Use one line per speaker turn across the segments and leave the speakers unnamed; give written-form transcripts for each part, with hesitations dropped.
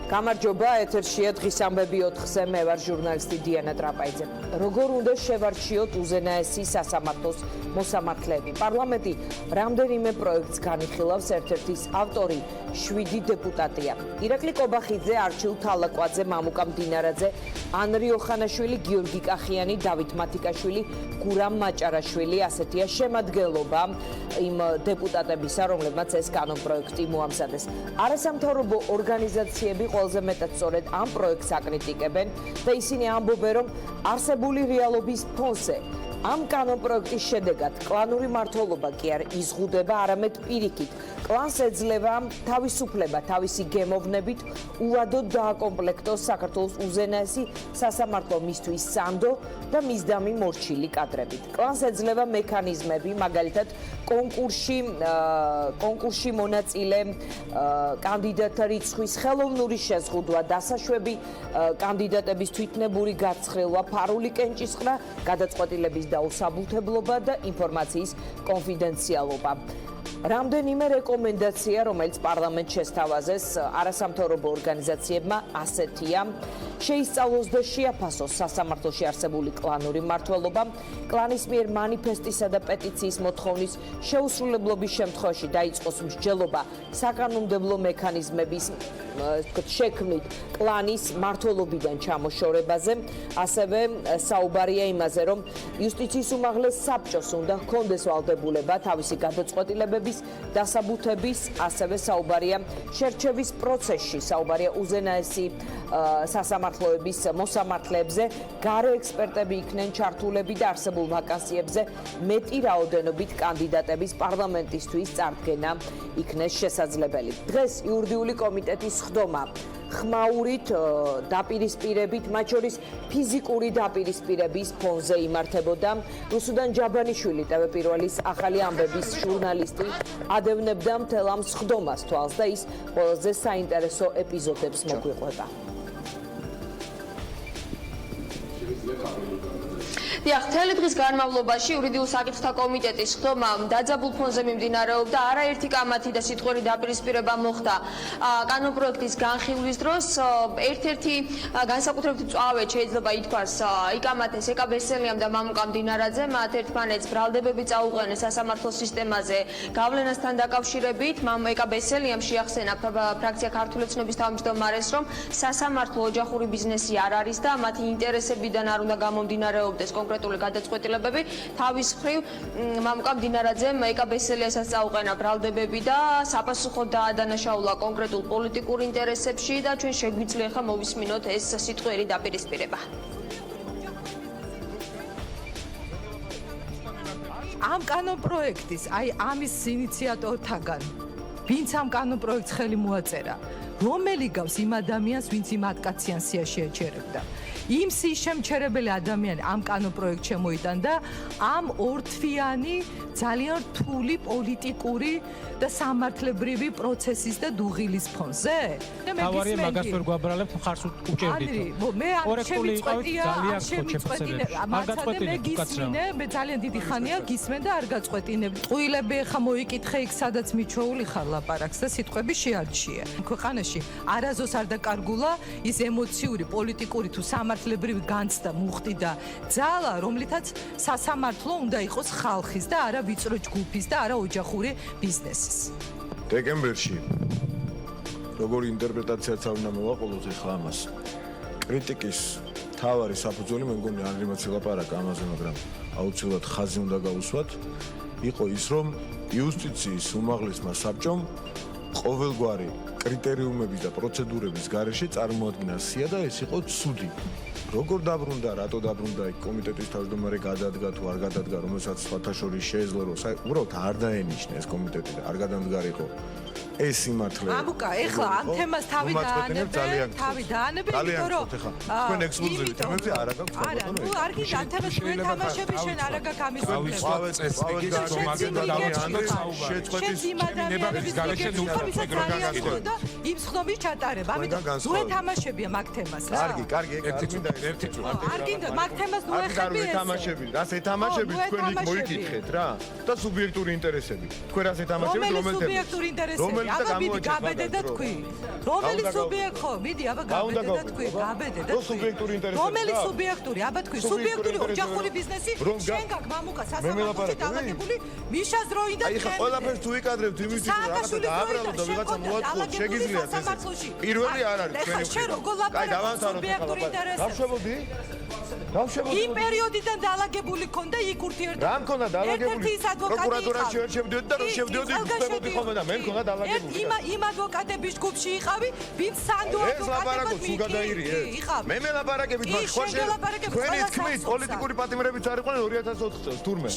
გამარჯობა, ეთერშია დღის ამბები 4-ზე, მე ვარ ჟურნალისტი დიანა ტრაპაიძე. როგორ უნდა შევარჩიოთ უზენაესი სასამართლოს მოსამართლეები? პარლამენტი რამდენიმე პროექტს განიხილავს, ერთ-ერთის ავტორი 7 დეპუტატია. ირაკლი კობახიძე, არჩილ თალაკვაძე, მამუკა მდინარაძე, ანრი ოხანაშვილი, გიორგი კახიანი, დავით მათიკაშვილი, გურამ მაჭარაშვილი, ასეთია შემადგენლობა იმ დეპუტატებისა, რომლებმაც ეს კანონპროექტი მოამზადეს. არასამთავრობო ორგანიზაციები ყველაზე მეტად სწორედ ამ პროექტს აკრიტიკებენ და ისინი ამბობენ, რომ არსებული რეალობის ფონზე ამ კანონპროექტის შედეგად კლანური მმართველობა კი არ იზღუდება, არამედ პირიქით. კლანს ეძლევა თავისუფლება თავისი გემოვნებით უადოდ დააკომპლექტოს საქართველოს უზენაესი სასამართლო მისთვის სანდო და მისდამი მორჩილი კადრებით. კლანს ეძლევა მექანიზმები, მაგალითად კონკურსში მონაწილე კანდიდატთა რიცხვის ხელოვნური შეზღუდვა, დასაშვები კანდიდატების თვითნებური გაცხრილვა, ფარული კენჭისყრა, გადაწყვეტილების დაუსაბუთებლობა და ინფორმაციის კონფიდენციალობა. რამდენიმე რეკომენდაცია, რომელიც პარლამენტს შესთავაზეს არასამთავრობო ორგანიზაციებმა, ასეთია: შეისწავლოს და შეაფასოს სასამართლოში არსებული კლანური მმართველობა, კლანის მიერ მანიფესტისა და პეტიციის მოთხოვნის შეუსრულებლობის შემთხვევაში დაიწყოს მსჯელობა საკანონმდებლო მექანიზმების შექმნით კლანის მმართველობიდან ჩამოშორებაზე. ასევე საუბარია იმაზე, რომ იუსტიციის უმაღლეს საბჭოს უნდა ჰქონდეს ვალდებულება თავისი გადაწყვეტილებების დასაბუთების, ასევე საუბარია შერჩევის პროცესში, საუბარია უზენაესი სასამართლოების მოსამართლეებზე, გარე ექსპერტები იქნენ ჩართულები და არსებულ ვაკანსიებზე მეტი რაოდენობით კანდიდატების პარლამენტისთვის წარდგენა იქნეს შესაძლებელი. დღეს იურიდიული კომიტეტის ხდომა ხმაურით დაპირისპირებით, მათ შორის ფიზიკური დაპირისპირების ფონზე იმართებოდა. რუსუდან ჯაბანიშვილი, ტვ1-ის ახალი ამბების ჟურნალისტი, ადევნებდა მთელ ამ ხდომას თვალს და ის ყველაზე საინტერესო ეპიზოდებს მოგვიყვება.
დიახ, მთელი დღის განმავლობაში იურიდიულ საკითხთა კომიტეტის ხდომა დაძაბულ ფონზე მიმდინარეობდა, არაერთი კამათი და სიტყვიერი დაპირისპირება მოხდა კანონპროექტის განხილვის დროს. ერთ-ერთი განსაკუთრებით მწვავედ შეიძლება ითქვას იკამათეს ეკა ბესელიამ და მამუკა მდინარაძე, მათ ერთმანეთს ბრალდებები წაუყენეს სასამართლო სისტემაზე გავლენასთან დაკავშირებით. ეკა ბესელიამ შეახსენა ფრაქცია ქართული ოცნების თავმჯდომარეს, რომ სასამართლო ოჯახური ბიზნესი არ არის და მათი ინტერესებიდან არ უნდა გამომდინარეობდეს კონკრეტული გადაწყვეტილებები. თავის მხრივ მამუკა მდინარაძემ ეკა ბესელიასაც წაუყენა ბრალდებები და საპასუხოდ დაადანაშაულა კონკრეტულ პოლიტიკურ ინტერესებში და ჩვენ შეგვიძლია ხა მოვისმინოთ ეს სიტყვიერი დაპირისპირება.
ამ კანონპროექტის, ამის ინიციატორთაგან, ვინც ამ კანონპროექტს ხელი მოაწერა, რომელი გავს იმ ადამიანს, ვინც იმ ატკაციან სიაში ეჩერებდა. იმ შემჩერებელი ადამიანი ამ კანონპროექტს შემოიტანდა ამ ორთვიანი ძალიან რთული პოლიტიკური და სამართლებრივი პროცესის და დუღილის ფონზე.
თავარია მაგას ვერ გვაბრალებთ, მხარს უჭერდით.
მე შემიწყვეტია, მე ძალიან დიდი ხანია გისმენ და არ გაწყვეტინებ. ტყუილები ხა მოიკითხე იქ, სადაც მიჩვეული ხარ ლაპარაკს და სიტყვები შეარჩიე. ქვეყანაში არაზოს არ დაკარგულა ის ემოციური, პოლიტიკური თუ სამართლებრივი განცდა, მუხტი და ძალა, რომლითაც სასამართლო უნდა იყოს ხალხის და არა ვიწრო ჯგუფის და არა ოჯახური ბიზნესის.
დეკემბერში როგორი ინტერპრეტაციაც არ უნდა მოვაყოლოს ახლა ამას. კრიტიკის თავარი საფუძველი მე მგონი არ იმაც ლაპარაკ ამაზე, მაგრამ აუცილებლად ხაზი უნდა გაუსვათ. იყო ის, რომ იუსტიციის უმაღლესმა საბჭომ ყოველგვარი კრიტერიუმების და პროცედურების გარეშე წარმოადგინა სია და ეს იყო ცუდი. როგორ დაბრუნდა, რატო დაბრუნდა იქ კომიტეტის თავმჯდომარე გადადგა თუ არ გადადგა, რომელსაც სხვათა შორის შეეძლო, რომ უბრალოდ არ დაენიშნა ეს კომიტეტი და არ გადამდგარიყო ეს სიმართლე.
მამუკა, ეხლა ამ თემას თავი დაანებე, იმიტომ რომ
თქვენ ექსკლუზივი თემებზე არ აქვს
არა, ნუ არ გიჟ ამ თემას თქვენ თამაშები შენ არ აქვს გამის იმ ხდომის ჩატარება, ამიტომ ნუ ეთამაშებია მაგ თემას რა.
კარგი, ეგ არ მინდა ერთი წუთი.
არ გინდა მაგ თემას ნუ ეხები ეს.
ეთამაშები, რას ეთამაშები თქვენ იქ მოიკითხეთ რა. და სუბიექტური ინტერესები. თქვენ რას ეთამაშებით რომელ თემას?
სუბიექტური ინტერესები. აბა მიდი გაბედე და თქვი. რომელი სუბიექტ ხო? მიდი აბა გაბედე და თქვი. გაბედე და თქვი.
სუბიექტური ინტერესები.
რომელი სუბიექტური? აბა თქვი. სუბიექტური ოჯახური ბიზნესი შენ გაკ მამუკა სასამართლოში დაალაგებული მიშას დროიდან
აი ხა ყველაფერს თუ იკადრებთ იმით რომ რაღაცა დააბრალოთ და ვიღაცა მოაწყოთ შეგიძლიათ ეს. პირველი არ არის თქვენი.
შენ როგორ ლაპარაკობ სუბიექტური ინტერესები?
გავშვებოდი? გავშვებოდი.
იმ პერიოდიდან დაალაგებული ქონდა იქ ურთიერთობა.
რა მქონდა დაალაგებული?
ერთ-ერთი ის ადვოკატი
პროკურატურაში ვერ შევდიოდი და რომ შევდიოდი გვხვდებოდი ხოლმე და მე მქონდა დაალაგებული.
იმ ადვოკატების ჯგუფში იყავი, ვინც სანდო ადვოკატებად
მიგდირი. მე მელაპარაკებით მაგ ხო თქვენი თქმით პოლიტიკური პატიმრებიც არ იყვნენ 2004 წელს თურმე.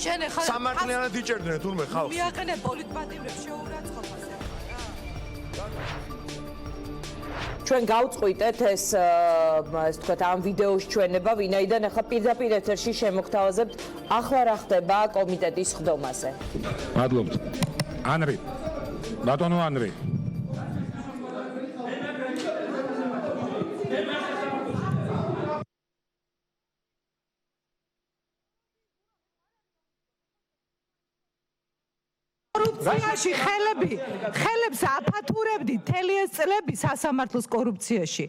სამართლიანად იჭერდნენ თურმე ხალხს.
მიაყენე პოლიტპატიმრებს შეურაცხყოფას.
ჩვენ გავწყვიტეთ ეს თქვათ ამ ვიდეოს ჩვენება, ვინაიდან ახლა პირდაპირ ეთერში შემოგთავაზებთ ახლა რა ხდება კომიტეტის ხდომაზე.
მადლობთ. ანრი. ბატონო ანრი.
კორუფციაში ხელებს აფათურებდი მთელი ეს წლები სასამართლოს კორუფციაში.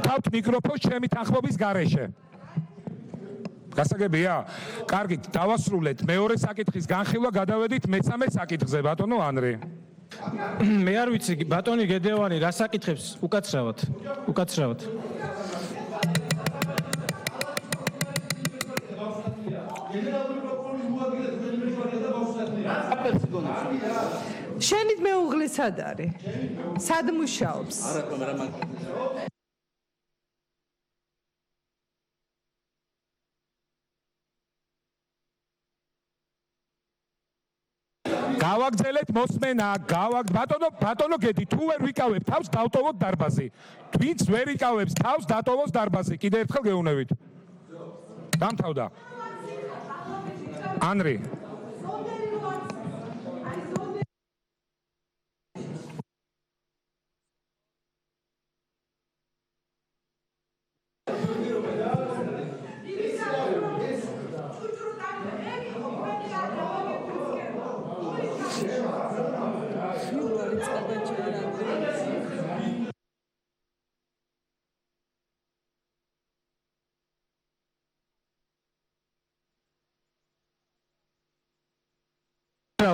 თავთ მიკროფონს ჩემი თანხმობის გარეშე. გასაგებია? კარგით, დავასრულეთ მეორე საკითხის განხილვა, გადავედით მესამე საკითხზე, ბატონო ანრი.
მე არ ვიცი ბატონი გედევანი რა საკითხებს უკაცრავად.
შენით მეუღლე სად არის? სად მუშაობს?
გავაგზელეთ მოსმენა, ბატონო გედი, თუ ვერ ვიკავებ თავს, დავტოვოთ დარბაზი. ვინც ვერ იკავებს თავს, დატოვოს დარბაზი. კიდე ერთხელ გეუნებით. დამთავრდა. ანრი.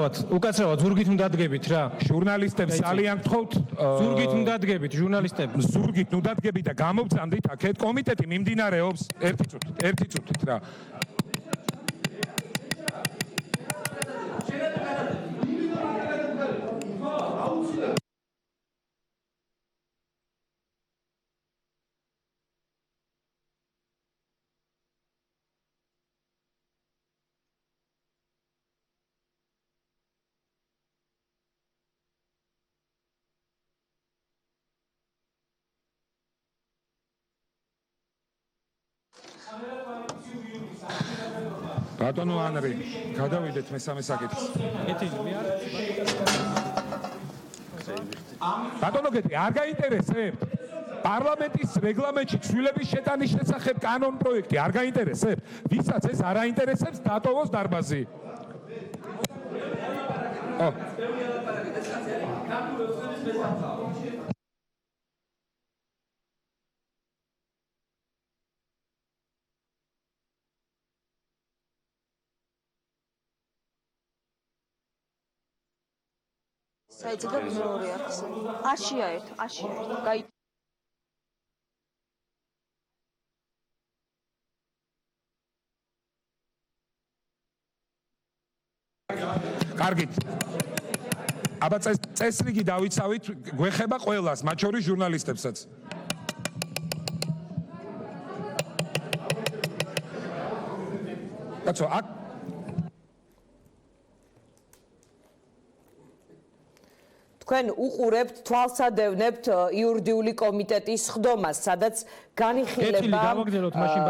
უკაცრავად ზურგით უნდა დგებით რა.
ჟურნალისტებს ძალიან გთხოვთ,
ზურგით უნდა დგებით ჟურნალისტები.
ზურგით უნდა დგებით და გამოვწამდით აქეთ კომიტეტი მიმდინარეობს ერთი წუთით რა. ბატონო ანრი, გადავიდეთ მესამე საკითხს. ბატონო გეტი, არ გაინტერესებთ? პარლამენტის რეგლამენტში ცვლილების შეტანის შესახებ კანონ პროექტი არ გაინტერესებთ? ვისაც ეს არ აინტერესებს, დატოვოს დარბაზი.
საიძგა მეორე ახსნა. 100-ია ერთ. გაი
კარგით. აბა წესრიგი დავიცავით, გვეხება ყველას, მათ შორის ჟურნალისტებსაც. კაცო, აქ
თქვენ უყურებთ, თვალსადევნებთ იურიდიული კომიტეტის ხდომას, სადაც განიხილება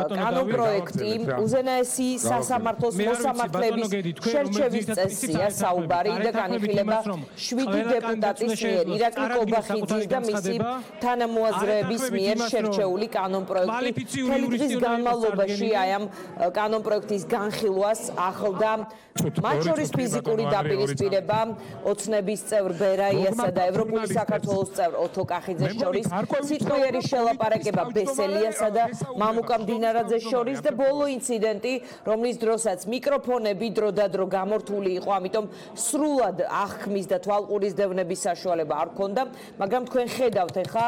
კანონპროექტი უზენაესი სასამართლოს მოსამართლეების შერჩევის წესია საუბარი და განიხილება 7 დეპუტატის მიერ ირაკლი კობახიძის და მისი თანამოაზრეების მიერ შერჩეული კანონპროექტი მთელი დღის განმავლობაში აი ამ კანონპროექტის განხილვას ახლდა მათ შორის ფიზიკური დაპირისპირება ოცნების წევრ ბერაიასა და ევროპული საქართველოს წევრ ოთო კახიძეს შორის სიტყვიერი შელაპარაკება ბესელიასა და მამუკა მდინარაძეს შორის და ბოლო ინციდენტი რომლის დროსაც მიკროფონები დროდადრო გამორთული იყო ამიტომ სრულად აღქმის და თვალყურისდევნების საშუალება არ ჰქონდა მაგრამ თქვენ ხედავთ ახლა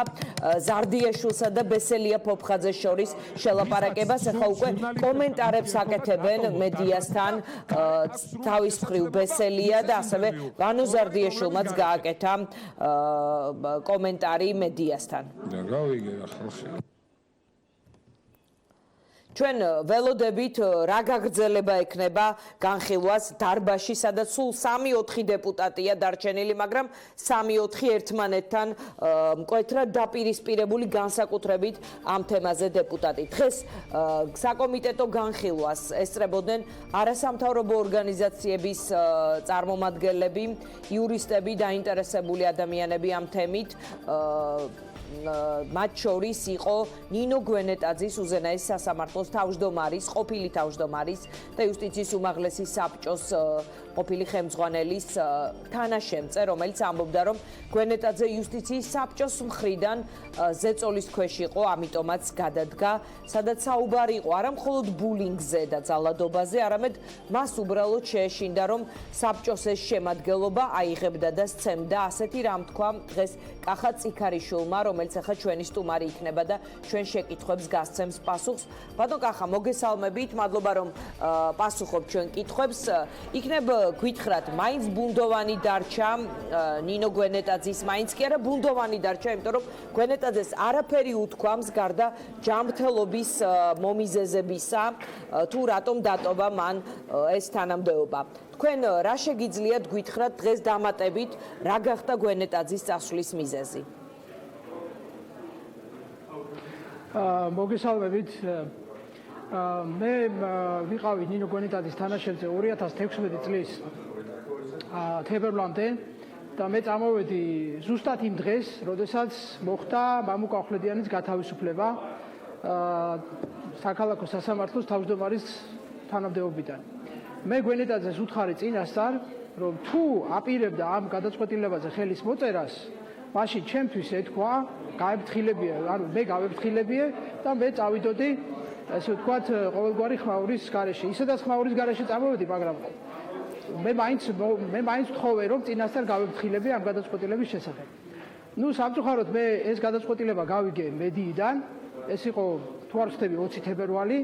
ზარდიაშვილსა და ბესელია ფოფხაძეს შორის შელაპარაკებას ახლა უკვე კომენტარებს აკეთებენ მედიასთან თავის მხრივ ბესელია და ასევე ვანო ზარდიაშვილმაც გააკეთა კომენტარი მედიასთან. ჩვენ ველოდებით რა გაგრძელება ექნება განხილვას დარბაზში, სადაც სულ 3-4 დეპუტატია დარჩენილი, მაგრამ 3-4 ერთმანეთთან მკვეთრად დაპირისპირებული განსაკუთრებით ამ თემაზე დეპუტატი. დღეს საკომიტეტო განხილვას ესწრებოდნენ არასამთავრობო ორგანიზაციების წარმომადგენლები, იურისტები, დაინტერესებული ადამიანები ამ თემით. მათ შორის იყო ნინო გვენეტაძის უზენაეს სასამართლოს თავმჯდომარის, ყოფილი თავმჯდომარის და იუსტიციის უმაღლესი საბჭოს ყოფილი ხელმძღვანელის თანაშემწე, რომელიც ამბობდა, რომ გვენეტაძე იუსტიციის საბჭოს მხრიდან ზეწოლის ქვეშ იყო, ამიტომაც გადადგა, სადაც საუბარი იყო არა მხოლოდ ბულინგზე და ძალადობაზე, არამედ მას უბრალოდ შეეშინდა, რომ საბჭოს ეს შემადგენლობა აიღებდა და სცემდა, ასეთი რამ თქვა დღეს კახა წიქარიშვილმა, რომელიც ახლა ჩვენი სტუმარი იქნება და ჩვენ შეკითხვებს გასცემს პასუხს. ბატონ კახა, მოგესალმებით, მადლობა რომ პასუხობთ ჩვენ კითხვებს. იქნებ გითხრათ, მაინც ბუნდოვანი დარჩა ნინო გვენეტაძის, მაინც კი არა ბუნდოვანი დარჩა, იმიტომ რომ გვენეტაძეს არაფერი უთქვამს გარდა ჯანმრთელობის მომიზეზებისა, თუ რატომ დატოვა მან ეს თანამდებობა. თქვენ რა შეგიძლიათ გითხრათ დღეს დამატებით, რა გახდა გვენეტაძის წასვლის მიზეზი?
მოგესალმებით. მე ვიყავი ნინო გვენეტაძის თანაშემწე 2016 წლის თებერვლამდე და მე წამოვედი ზუსტად იმ დღეს, როდესაც მოხდა მამუკა ახვლედიანის გათავისუფლება საქალაქო სასამართლოს თავმჯდომარის თანამდებობიდან. მე გვენეტაძეს უთხარი წინასწარ, რომ თუ აპირებდა ამ გადაწყვეტილებაზე ხელის მოწერას, მაშინ ჩემთვის ეთქვა, გაეფრთხილებია, ანუ მე გავეფრთხილებიე და მე წავიდოდი, ასე ვთქვათ, ყოველგვარი ხმაურის გარეშე. ისედაც ხმაურის გარეშე წამოვედი, მაგრამ მე მაინც ვთხოვე, რომ წინასწარ გავეფრთხილებიე ამ გადაწყვეტილების შესახებ. ნუ სამწუხაროდ მე ეს გადაწყვეტილება გავიგე მედიიდან, ეს იყო თუ არ ვხდები 20 თებერვალი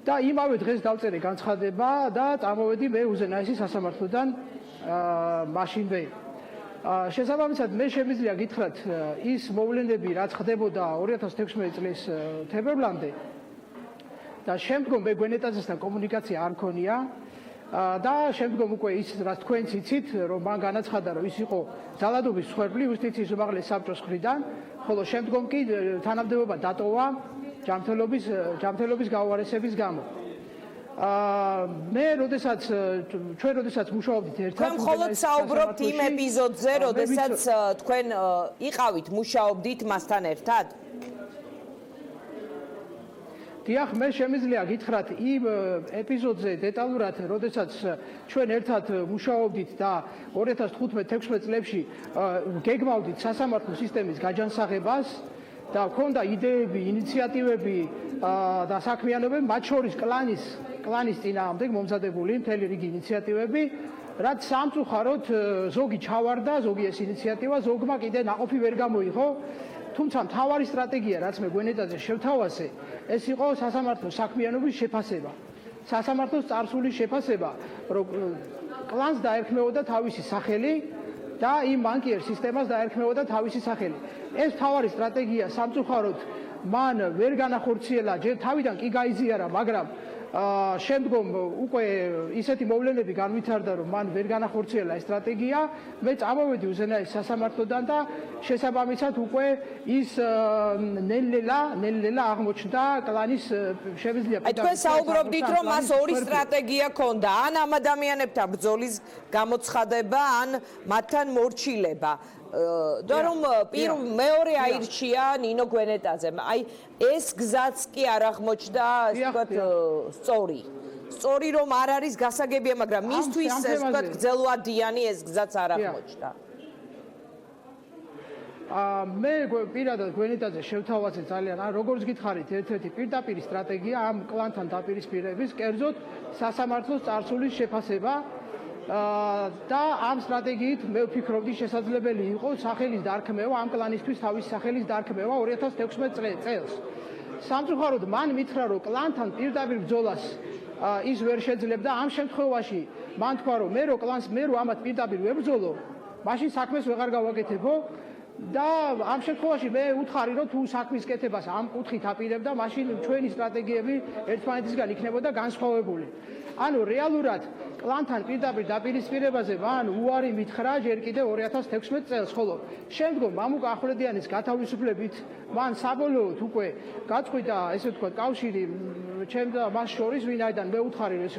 და იმავე დღეს დავწერე განცხადება და წამოვედი მე უზენაესი სასამართლოდან მაშინვე. შესაბამისად მე შემიძლია გითხრათ ის მოვლენები რაც ხდებოდა 2016 წლის თებერვლამდე და შემდგომ მე გვენეტაძესთან კომუნიკაცია არ მქონია და შემდგომ უკვე ის რაც თქვენც იცით რომ მან განაცხადა რომ ის იყო ძალადობის მსხვერპლი იუსტიციის უმაღლეს საბჭოს მხრიდან, ხოლო შემდგომ კი თანამდებობა დატოვა ჯანმრთელობის გაუარესების გამო. მე ჩვენ როდესაც მუშაობდით ერთად,
თქვენ მხოლოდ საუბრობთ იმ ეპიზოდზე, როდესაც თქვენ იყავით, მუშაობდით მასთან ერთად?
დიახ, მე შემიძლია გითხრათ იმ ეპიზოდზე დეტალურად, როდესაც ჩვენ ერთად მუშაობდით და 2015-16 წლებში გეგმავდით სასამართლო სისტემის გაჯანსაღებას და ჰქონდა იდეები, ინიციატივები და საქმიანობები, მათ შორის კლანის წინააღმდეგ მომზადებული მთელი რიგი ინიციატივები, რაც სამწუხაროდ ზოგი ჩავარდა, ზოგი ეს ინიციატივა, ზოგმა კიდე ნაყოფი ვერ გამოიღო. თუმცა მთავარი სტრატეგია, რაც მე გვენეტაძეს შევთავაზე, ეს იყო სასამართლოს საქმიანობის შეფასება. სასამართლოს წარსულის შეფასება, რომ კლანს დაერქმეოდა თავისი სახელი და იმ ბანკიერ სისტემას დაერქმეოდა თავისი სახელი. ეს მთავარი სტრატეგია სამწუხაროდ მან ვერ განახორციელა, ჯერ თავიდან კი გაიზიარა, მაგრამ შემდგომ უკვე ისეთი მოვლენები განვითარდა, რომ მან ვერ განახორციელა ეს სტრატეგია. მე წამოვედი უზენაეს სასამართლოდან და შესაბამისად უკვე ის ნელ-ნელა აღმოჩნდა კლანის შემიძლია.
აი თქვენ საუბრობდით, რომ მას ორი სტრატეგია ჰქონდა, ან ამ ადამიანებთან ბრძოლის გამოცხადება, ან მათთან მორჩილება. და რომ მეორე აირჩია ნინო გვენეტაძემ. აი ეს გზაც კი არ აღმოჩნდა, ასე ვთქვათ, სწორი. სწორი რომ არ არის გასაგებია, მაგრამ მისთვის ასე ვთქვათ, გრძელვადიანი ეს გზაც არ აღმოჩნდა.
მე პირადად გვენეტაძე შევთავაზე ძალიან, როგორც გითხარით, ერთ-ერთი პირდაპირი სტრატეგია ამ კლანთან დაპირისპირების, კერძოდ სასამართლოს წარსულის შეფასება. და ამ სტრატეგიით მე ვფიქრობდი შესაძლებელი იყო სახელის დარქმევა ამ კლანისთვის თავის სახელის დარქმევა 2016 წელს. სამწუხაროდ მან მითხრა რომ კლანთან პირდაპირ ბრძოლას ის ვერ შეძლებდა. ამ შემთხვევაში მან თქვა რომ მე რო ამათ პირდაპირ ვებრძოლო, მაშინ საქმეს ვეღარ გავაკეთებო და ამ შემთხვევაში მე უთხარი რომ თუ საქმის კეთებას ამ კუთხით აპირებდა, მაშინ ჩვენი სტრატეგიები ერთმანეთისგან იქნებოდა განსხვავებული. ანუ რეალურად კლანთან პირდაპირ დაპირისპირებაზე მან უარი მითხრა ჯერ კიდევ 2016 წელს, ხოლო შემდგომ მამუკა ახვლედიანის გათავისუფლებით მან საბოლოოდ უკვე გაწყვიტა, ესე ვთქვათ, კავშირი ჩემ და მას შორის, ვინაიდან მე უთხარი რომ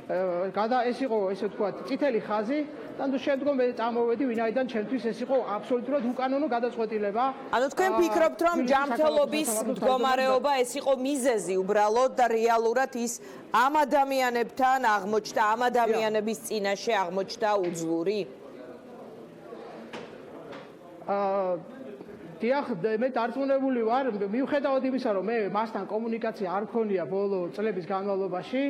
ეს იყო ესე ვთქვათ, წითელი ხაზი და ნუ შემდგომ მე წამოვედი, ვინაიდან ჩემთვის ეს იყო აბსოლუტურად უკანონო გადაწყვეტილება.
ანუ თქვენ ფიქრობთ, რომ ჯანმრთელობის მდგომარეობა ეს იყო მიზეზი უბრალოდ და რეალურად ის ამ ადამიანებთან აღმოჩნდა, ამ ადამიანების წინაშე აღმოჩნდა უძლური?
დიახ, მე დარწმუნებული ვარ, მიუხედავად იმისა, რომ მე მასთან კომუნიკაცია არ მქონია ბოლო წლების განმავლობაში,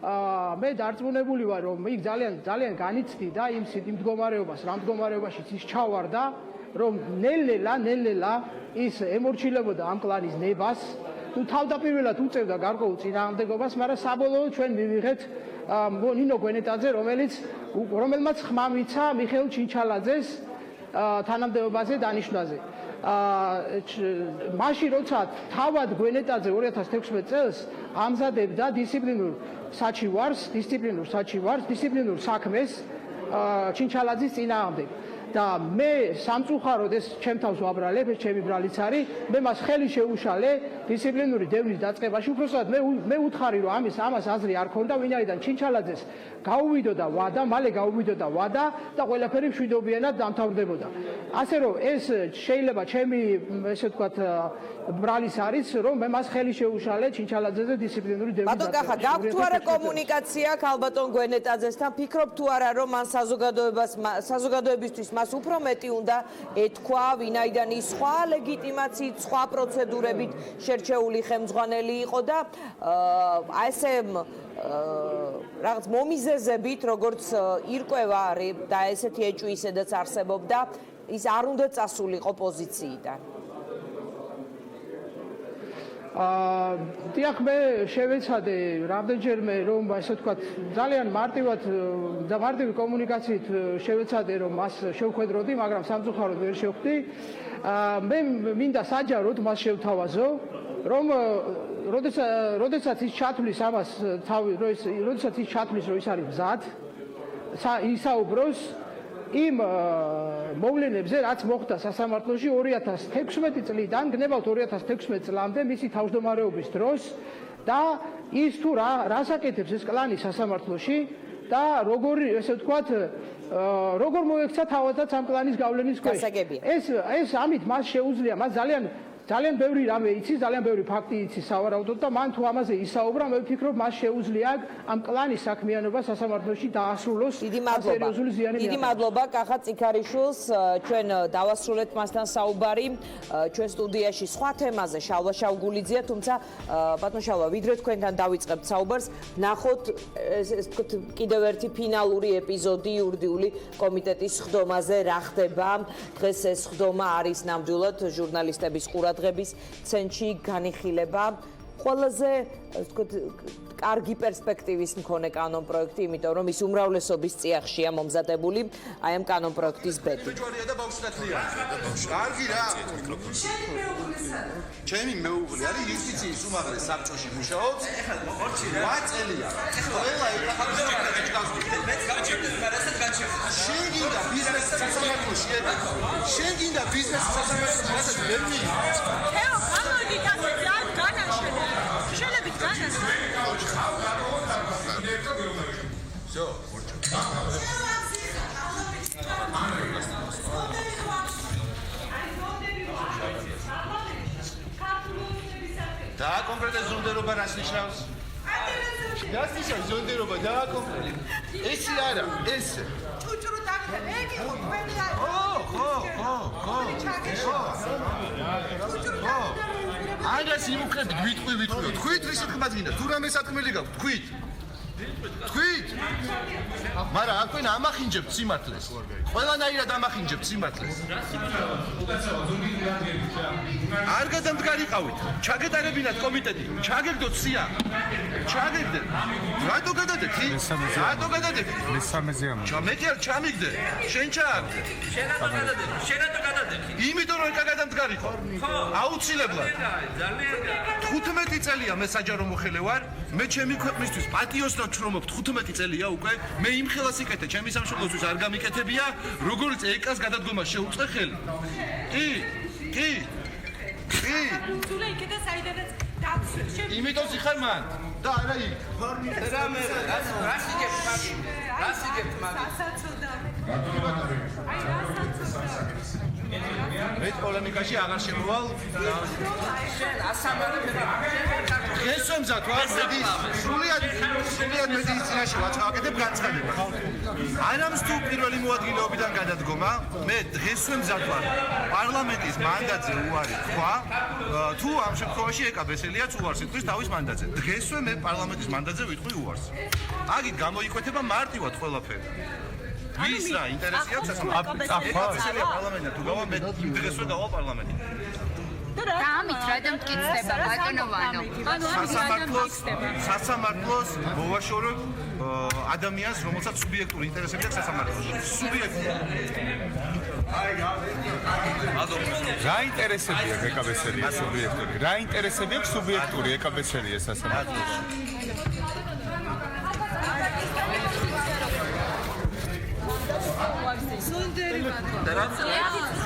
მე დარწმუნებული ვარ, რომ იქ ძალიან განიცდი და იმ მდგომარეობას, რა მდგომარეობაშიც ის ჩავარდა, რომ ნელ-ნელა ის ემორჩილებოდა ამ კლანის ნებას. თუ თავდაპირველად უწევდა გარკვეულ წინააღმდეგობას, მაგრამ საბოლოოდ ჩვენ მივიღეთ ნინო გვენეტაძე, რომელმაც ხმა მიცა მიხეილ ჩინჩალაძეს თანამდებობაზე დანიშვნაზე. მაშინ როცა თავად გვენეტაძე 2016 წელს ამზადებდა დისციპლინურ საქმეს ჩინჩალაძის წინააღმდეგ. და მე სამწუხაროდ ეს ჩემ თავს ვაბრალებ, ეს ჩემი ბრალიც არის, მე მას ხელი შეუშალე დისციპლინური დევნის დაწყებაში. უბრალოდ მე უთხარი რომ ამას აზრი არ ქონდა, ვინაიდან ჩინჩალაძეს გაუვიდოდა ვადა, მალე გაუვიდოდა ვადა და ყველაფერი მშვიდობიანად დამთავრდებოდა. ასე რომ ეს შეიძლება ჩემი ესე ვთქვათ ბრალის არის, რომ მე მას ხელი შეუშალე ჩინჩალაძეზე დისციპლინური დევნის
ბატონ კახა, გაქვთ თუ არა კომუნიკაცია ქალბატონ გვენეტაძესთან? ფიქრობთ თუ არა რომ მან საზოგადოებისთვის მას უფრო მეტი უნდა ეთქვა, ვინაიდან ის სხვა ლეგიტიმაციით, სხვა პროცედურებით შერჩეული ხელმძღვანელი იყო და ესე რაღაც მომიზეზებით, როგორც ირკვევა და ესეთი ეჭვი ისედაც არსებობდა, ის არ უნდა წასულიყო პოზიციიდან.
დიახ, მე შევეცადე რამდენჯერმე რომ ასე ვთქვათ, ძალიან მარტივი კომუნიკაციით შევეცადე რომ მას შევხვედროდი, მაგრამ სამწუხაროდ ვერ შევხვდი. მე მინდა საჯაროდ მას შევთავაზო, რომ როდესაც ის ჩათვლის ამას როდესაც ის ჩათვლის რომ ის არის მზად ისაუბროს იმ მოვლენებზე, რაც მოხდა სასამართლოში 2016 წლიდან, გნებავთ 2016 წლამდე მისი თავმჯდომარეობის დროს და ის თუ რას აკეთებს ეს კლანი სასამართლოში და როგორი, ესე ვთქვათ, როგორ მოექცა თავადაც ამ კლანის გავლენის ქვეშ. ეს ამით მას შეუძლია, მას ძალიან ბევრი რამე იცის, ძალიან ბევრი ფაქტი იცის სავარაუდოდ და მან თუ ამაზე ისაუბრა, მე ვფიქრობ, მას შეუძლია ამ კლანის საქმიანობა სასამართლოში დაასრულოს სერიოზული ზიანი.
დიდი მადლობა კახა წიქარიშვილს, ჩვენ დავასრულეთ მასთან საუბარი. ჩვენ სტუდიაში სხვა თემაზე შალვა შავგულიძეა, თუმცა ბატონ შალვა, ვიდრე თქვენთან დავიწყებთ საუბარს, ნახოთ ეს ვთქვათ კიდევ ერთი ფინალური ეპიზოდი იურიდიული კომიტეტის ხდომაზე რა ხდება. დღეს ეს ხდომა არის ნამდვილად ჟურნალისტების ყურადღების ცენტრში განიხილება ყველაზე ასე ვთქვათ კარგი პერსპექტივის მქონე კანონპროექტი, იმიტომ რომ ის უმრავლესობის წიაღშია მომზადებული აი ამ კანონპროექტის ბედი.
ჯვარია და ბავშვთათლია. კარგი რა. ჩემი მეუღლე არის იუსტიციის უმაღლეს საბჭოში მუშაობს. რა წელია. ყველა ეხახავს შენ გინდა ბიზნესის სასამართლოში ედა. შენ გინდა ბიზნესის სასამართლოში რასაც ვერ მიიღო.
თეო, გამოდი გასცე არ განაშენე. შენებით განაშენე.
всё. და კონკრეტულ ზონდერობა რას ნიშნავს? რას ნიშნავს ზონდერობა და კონკრეტულად? ესე არა, ესე.
ჭუჭრუ დაგდა, ეგ იყო თქვენი და
ხო. აგას იმუქრებით ვიტყვიო. თქვით რის თქმაც გინდა? თუ რამე სათქმელი გაქვთ, თქვით. მაგრამ აკვენ ამახინჯებთ სიმართლეს. ყველანაირად ამახინჯებთ სიმართლეს. არ გადამდგარიყავით. ჩაგეტარებინათ კომიტეტი. ჩაგეგდოთ სია. ჩაგეგდეთ. რატო გადადეთ? რატო გადადეთ?
მესამეზე ამ.
ჩამეკი არ ჩამიგდე. შენ ჩააგდე.
შენ რატო გადადე?
იმიტომ რომ გადამდგარიყო. აუცილებლად.
ძალიან
15 წელია მე საჯარო მოხელე ვარ. მე ჩემი ქვეყნისთვის პატიოსნად ვშრომობ 15 წელია უკვე. მე იმ ხელას იკეთე, ჩემი სამშობლოსთვის არ გამიკეთებია, როგორც ეკას გადადგომა შეუწყე ხელი. კი.
თულე იქედა საიდანაც დაცვი.
იმიტომ სიხარ მან და არა იქ.
რას იგებთ მაგ?
სასაცილო. აი რასაცილო.
მე პოლემიკაში აღარ შემოვალ.
შენ ასამარი
დღეს ვემზად ვარ, სრულიად მედიის წინაშე ვაწყავაკეთებ განცხადება. არამს თუ პირველი მოადგილეობიდან გადადგომა, მე დღეს ვემზად ვარ პარლამენტის მანდატზე უარი თქვა, თუ ამ შემთხვევაში ეკაბესელიაც უარს იტყვის თავის მანდატზე. დღესვე მე პარლამენტის მანდატზე ვიტყვი უარს. აგით გამოიკვეთება მარტივად ყველაფერი. ვის რა ინტერესი აქვს ეკაბესელია პარლამენტი თუ გავა მე დღესვე გავა პარლამენტი.
და ამით რა დამტკიცდება ბატონოვანო?
სასამართლოს მოვაშორებ ადამიანს, რომელსაც სუბიექტური ინტერესები აქვს სასამართლოში. სუბიექტური.
რა ინტერესები აქვს ეკაბესელია სუბიექტური? რა ინტერესები აქვს სუბიექტური ეკაბესელია სასამართლოში?
სონდერი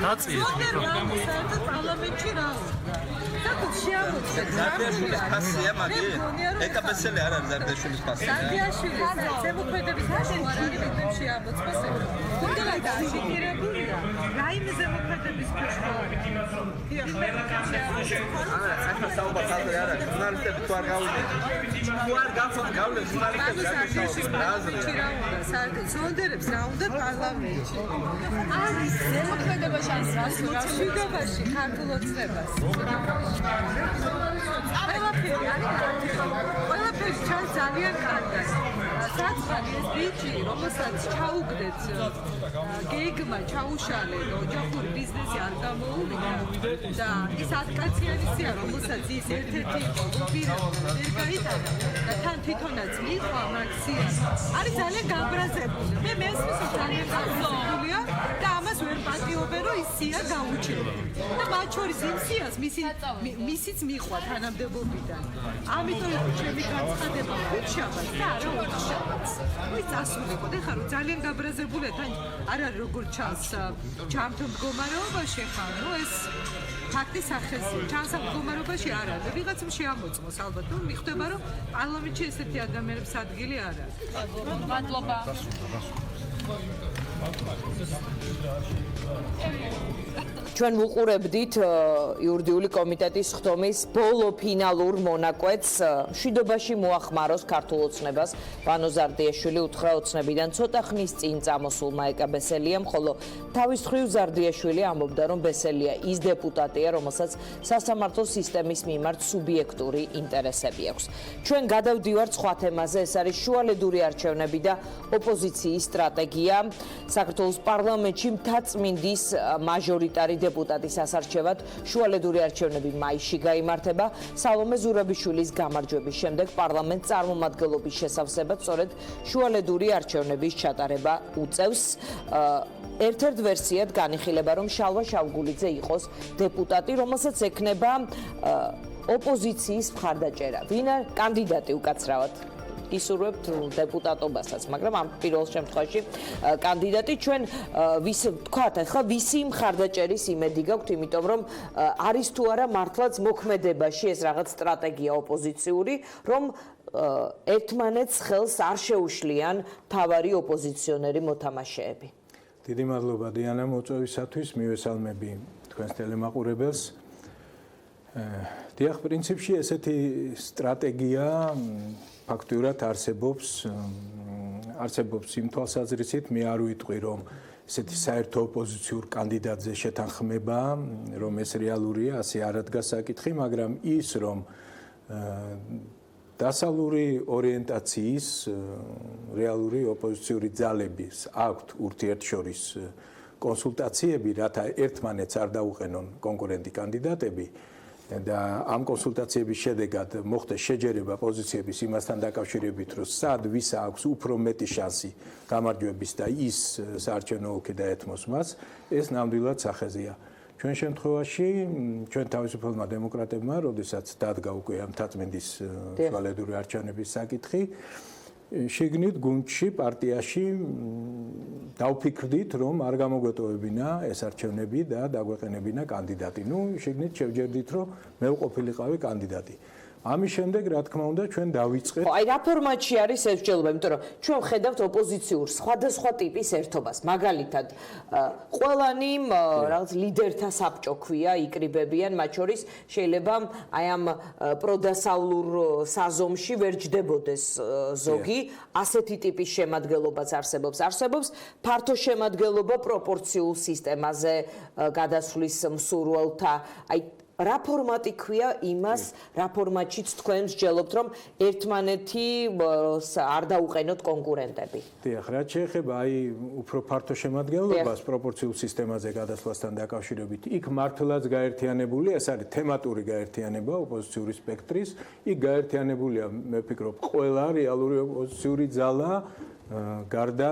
დაწიეს
პარლამენტში რა საკუთი შეამოწმე
ზარბიაშვილის ფასია მაგი? ეკაბესელი არ არის ზარბიაშვილის ფასი.
ზარბიაშვილის ზემოქმედების აშენში შეამოწმეს. თუნდაც დაშინირებულია. რაიმე ზემოქმედების ფასი.
ახლა საუბარს არ არის. ჟურნალისტები თუ არ გავუძლებთ. თუ არ გავლენ ჟურნალისტებს
სონდერებს რა უნდა პარლამენტში.
არის ზემოქმედებაში არის რას
მშვიდობაში ქართულ ოცნებას. ყველაფერი ჩანს ძალიან კარგად. საწყალი ეს ბიჭი, რომელსაც ჩაუგდეთ გეგმა ჩაუშალენ, ოჯახური ბიზნესი არ გამოუვიდა და ის ატკაციანისია, რომელსაც ის ერთ-ერთი ოპერატორი ვერ გაიტანა და თან თვითონაც მიყვა მაქსია. არის ძალიან გაბრაზებული. მე მესმის ძალიან გაბრაზებულია და ამას ვერ პატიობენ, რომ ის სია გაუჩერდა. და მათ შორის იმ სიას მისიც მიყვა თანამდებობიდან. ამიტომ იყო ჩემი განცხადება ხუთშაბათს და არა ოთხშაბათს. ის წასულიყო და ხა რომ ძალიან გაბრაზებულია თან არ არის როგორ ჩანს ჯამთო მდგომარეობაში ხა ნუ ეს ფაქტის სახეზი ჩანს ამ მდგომარეობაში არ არის. ვიღაცამ შეამოწმოს ალბათ თუ მიხვდება რომ პარლამენტში ესეთი ადამიანების ადგილი არ არის.
მადლობა.
ჩვენ ვუყურებდით იურიდიული კომიტეტის ხდომის ბოლო ფინალურ მონაკვეთს. მშვიდობაში მოახმაროს ქართულ ოცნებას ბანო ზარდიაშვილი უთხრა ოცნებიდან ცოტა ხნის წინ წამოსულმა ეკაბესელიამ, ხოლო თავის მხრივ ზარდიაშვილი ამბობდა, რომ ბესელია ის დეპუტატია, რომელსაც სასამართლო სისტემის მიმართ სუბიექტური ინტერესები აქვს. ჩვენ გადავდივართ სხვა თემაზე, ეს არის შუალედური არჩევნები და ოპოზიციის სტრატეგია. საქართველოს პარლამენტში მთაწმინდის მაჟორიტარი დეპუტატის ასარჩევად შუალედური არჩევნები მაისში გაიმართება. სალომე ზურაბიშვილის გამარჯვების შემდეგ პარლამენტ წარმომადგენლობის შესავსებად სწორედ შუალედური არჩევნების ჩატარება უწევს. ერთ-ერთ ვერსიად განიხილება, რომ შალვა შავგულიძე იყოს დეპუტატი, რომელსაც ექნება ოპოზიციის მხარდაჭერა. ვინ არის კანდიდატი უკაცრავად? ისურვებთ დეპუტატობასაც, მაგრამ ამ პირველ შემთხვევაში კანდიდატი ჩვენ ვის თქვათ, ახლა ვისი მხარდაჭერის იმედი გაქვთ, იმიტომ რომ არის თუ არა მართლაც მოქმედებაში ეს რაღაც სტრატეგია ოპოზიციური, რომ ერთმანეთს ხელს არ შეუშლიან თავარი ოპოზიციონერი მოთამაშეები.
დიდი მადლობა დიანა მოწვევისათვის, მივესალმები თქვენს ტელემაყურებელს. დიახ, პრინციპში ესეთი სტრატეგია ფაქტურად არსებობს იმ თვალსაზრისით, მე არ ვიტყვი, რომ ესეთი საერთო ოპოზიციურ კანდიდატზე შეთანხმება, რომ ეს რეალურია, ასე არ ადგას საკითხი, მაგრამ ის, რომ დასავლური ორიენტაციის რეალური ოპოზიციური ძალების აქვთ ურთიერთშორის კონსულტაციები, რათა ერთმანეთს არ დაუყენონ კონკურენტი კანდიდატები და ამ კონსულტაციების შედეგად მოხდეს შეჯერება პოზიციების იმასთან დაკავშირებით, რომ სად ვის აქვს უფრო მეტი შანსი გამარჯვების და ის საარჩევნო ოლქი დაეთმოს მას, ეს ნამდვილად სახეზეა. ჩვენ შემთხვევაში, ჩვენ თავისუფალმა დემოკრატებმა, როდესაც დადგა უკვე ამ მთაწმინდის შუალედური არჩევნების საკითხი, შეგნით გუნდში, პარტიაში დავფიქრდით, რომ არ გამოგვეტოვებინა ეს არჩევნები და დაგვეყენებინა კანდიდატი. შეგნით შევჯერდით, რომ მე ვყოფილიყავი კანდიდატი. ამის შემდეგ, რა თქმა უნდა, ჩვენ დავიწყეთ.
აი რა ფორმატში არის ეს მსჯელობა, იმიტომ რომ ჩვენ ვხედავთ ოპოზიციურ სხვადასხვა ტიპის ერთობას. მაგალითად, ყველანი რაღაც ლიდერთა საბჭო ქვია, იკრიბებიან, მათ შორის შეიძლება აი ამ პროდასავლურ საზომში ვერ ჯდებოდეს ზოგი, ასეთი ტიპის შემადგენლობაც არსებობს. არსებობს ფართო შემადგენლობა პროპორციულ სისტემაზე გადასვლის მსურველთა, აი რა ფორმატი ქვია იმას, რა ფორმატშიც თქვენ მსჯელობთ, რომ ერთმანეთი არ დაუყენოთ კონკურენტები?
დიახ, რაც შეეხება აი უფრო ფართო შემადგენლობას პროპორციულ სისტემაზე გადასვლასთან დაკავშირებით, იქ მართლაც გაერთიანებული, ეს არის თემატური გაერთიანება ოპოზიციური სპექტრის, იქ გაერთიანებულია, მე ვფიქრობ, ყველა რეალური ოპოზიციური ძალა გარდა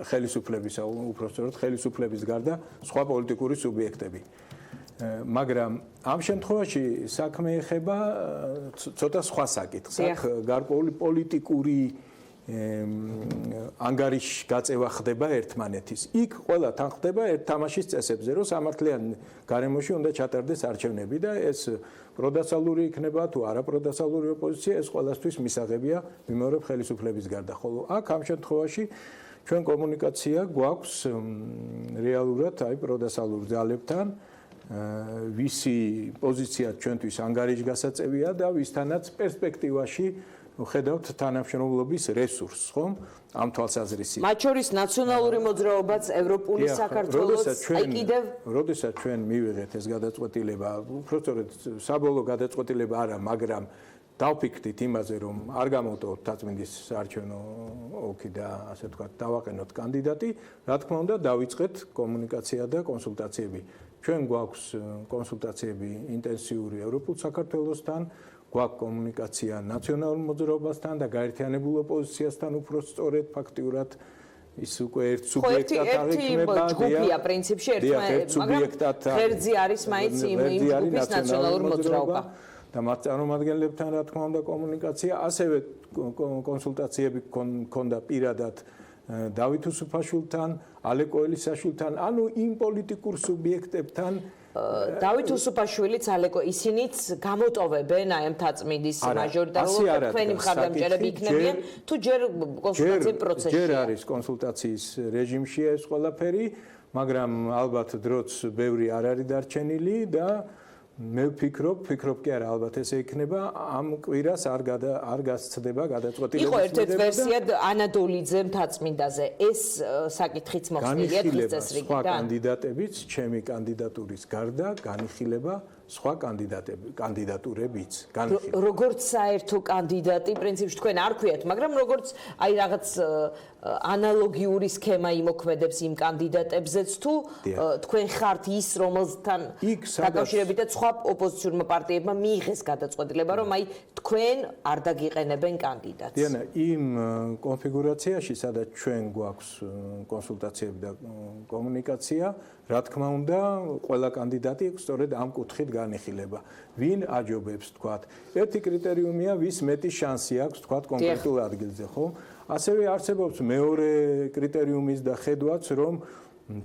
ხელისუფლების, უпростоროდ ხელისუფლების გარდა სხვა პოლიტიკური სუბიექტები. მაგრამ ამ შემთხვევაში საქმე ეხება ცოტა სხვა საკითხს. აქ გარკვეული პოლიტიკური ანგარიშ გაწევა ხდება ერთმანეთის. იქ ყველა თან ხდება ერთ თამაშის წესებზე, რომ სამართლიან გარემოში უნდა ჩატარდეს არჩევნები და ეს პროდასალური იქნება თუ არა პროდასალური ოპოზიცია, ეს ყველასთვის მისაღებია, ვიმეორებ ხელისუფლების გარდა. ხოლო აქ ამ შემთხვევაში ჩვენ კომუნიკაცია გვაქვს რეალურად აი პროდასალურ ძალებთან, ვისი პოზიცია ჩვენთვის ანგარიშგასაწევია და ვისთანაც პერსპექტივაში ხედავთ თანამშრომლობის რესურსს, ხომ? ამ თვალსაზრისით.
მათ შორის ნაციონალური მოძრაობაც, ევროპული საქართველოს, აი კიდევ
როდესაც ჩვენ მივიღეთ ეს გადაწყვეტილება, უბრალოდ საბოლოო გადაწყვეტილება არა, მაგრამ დავფიქრდით იმაზე, რომ არ გამოვტოვოთ მთაწმინდის საარჩევნო ოლქი და ასე ვთქვათ, დავაყენოთ კანდიდატი, რა თქმა უნდა, დავიწყეთ კომუნიკაცია და კონსულტაციები. ჩვენ გვაქვს კონსულტაციები ინტენსიური ევროპულ საქართველოსთან, გვაქვს კომუნიკაცია ნაციონალურ მოძრაობასთან და გაერთიანებულ ოპოზიციასთან, უფრო სწორედ ფაქტიურად ის უკვე ერთ სუბიექტად აღიქმება.
ჯგუფია პრინციპში
სუბიექტად
ღერძი არის მაინც იმ ჯგუფის ნაციონალური მოძრაობა.
და მათ წარმომადგენლებთან რა თქმა უნდა კომუნიკაცია, ასევე კონსულტაციები ქონდა პირადად დავით უსუფაშვილთან, ალეკო ელისაშვილთან, ანუ იმ პოლიტიკურ სუბიექტებთან.
დავით უსუფაშვილიც, ალეკო, ისინიც გამოტოვებენ აი ამ მთაწმინდის მაჟორიტარულად თქვენი მხარდამჭერები იქნებიან თუ ჯერ კონსულტაციის პროცესში?
ჯერ არის კონსულტაციის რეჟიმშია ეს ყველაფერი, მაგრამ ალბათ დროც ბევრი არ არის დარჩენილი და მე ვფიქრობ კი არა, ალბათ ესე იქნება, ამ კვირას არ გასცდება გადაწყვეტილების
იყო ერთ-ერთი ვერსიად ანადოლიძე მთაწმინდაზე. ეს საკითხიც მოხსნილია დღის წესრიგიდან.
სხვა კანდიდატებიც ჩემი კანდიდატურის გარდა განიხილება სხვა კანდიდატურებიც განხილვა.
როგორც საერთო კანდიდატი, პრინციპში თქვენ არ ქვიათ, მაგრამ როგორც აი რაღაც ანალოგიური სქემა იმოქმედებს იმ კანდიდატებზეც თუ თქვენ ხართ ის, რომელთან დაკავშირებითაც სხვა ოპოზიციურმა პარტიებმა მიიღეს გადაწყვეტილება, რომ აი თქვენ არ დაგიყენებენ კანდიდატს.
დიანა, იმ კონფიგურაციაში, სადაც ჩვენ გვაქვს კონსულტაციები და კომუნიკაცია, რა თქმა უნდა, ყველა კანდიდატი სწორედ ამ კუთხით განიხილება. ვინ აჯობებს, თქვათ. ერთი კრიტერიუმია, ვის მეტი შანსი აქვს, თქვათ, კონკრეტულ ადგილზე, ხო? ასევე არსებობს მეორე კრიტერიუმის და ხედვაც, რომ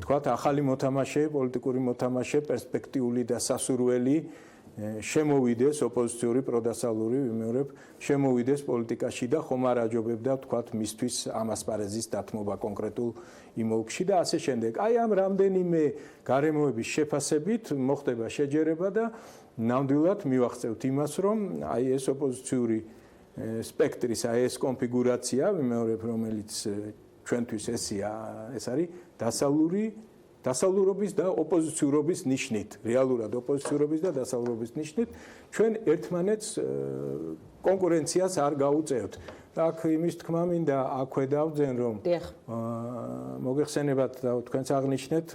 თქვათ, ახალი მოთამაშე, პოლიტიკური მოთამაშე, პერსპექტიული და სასურველი შემოვიდეს ოპოზიციური პროდასალური, ვიმეორებ, შემოვიდეს პოლიტიკაში და ხომ არ აჯობებდა, თქვათ, მისთვის ამ ასპარეზის დათმობა კონკრეტულ იმ ოლქში და ასე შემდეგ. აი ამ რამდენიმე გარემოების შეფასებით მოხდება შეჯერება და ნამდვილად მივახცევთ იმას, რომ აი ეს ოპოზიციური სპექტრის, აი ეს კონფიგურაცია, ვიმეორებ, რომელიც ჩვენთვის ეს არის დასავლურობის და ოპოზიციურობის ნიშნით, რეალურად ოპოზიციურობის და დასავლურობის ნიშნით, ჩვენ ერთმანეთს კონკურენციას არ გაუწევთ. აქ იმის თქმა მინდა აქვე დავძენ, რომ მოგეხსენებათ და თქვენც აღნიშნეთ,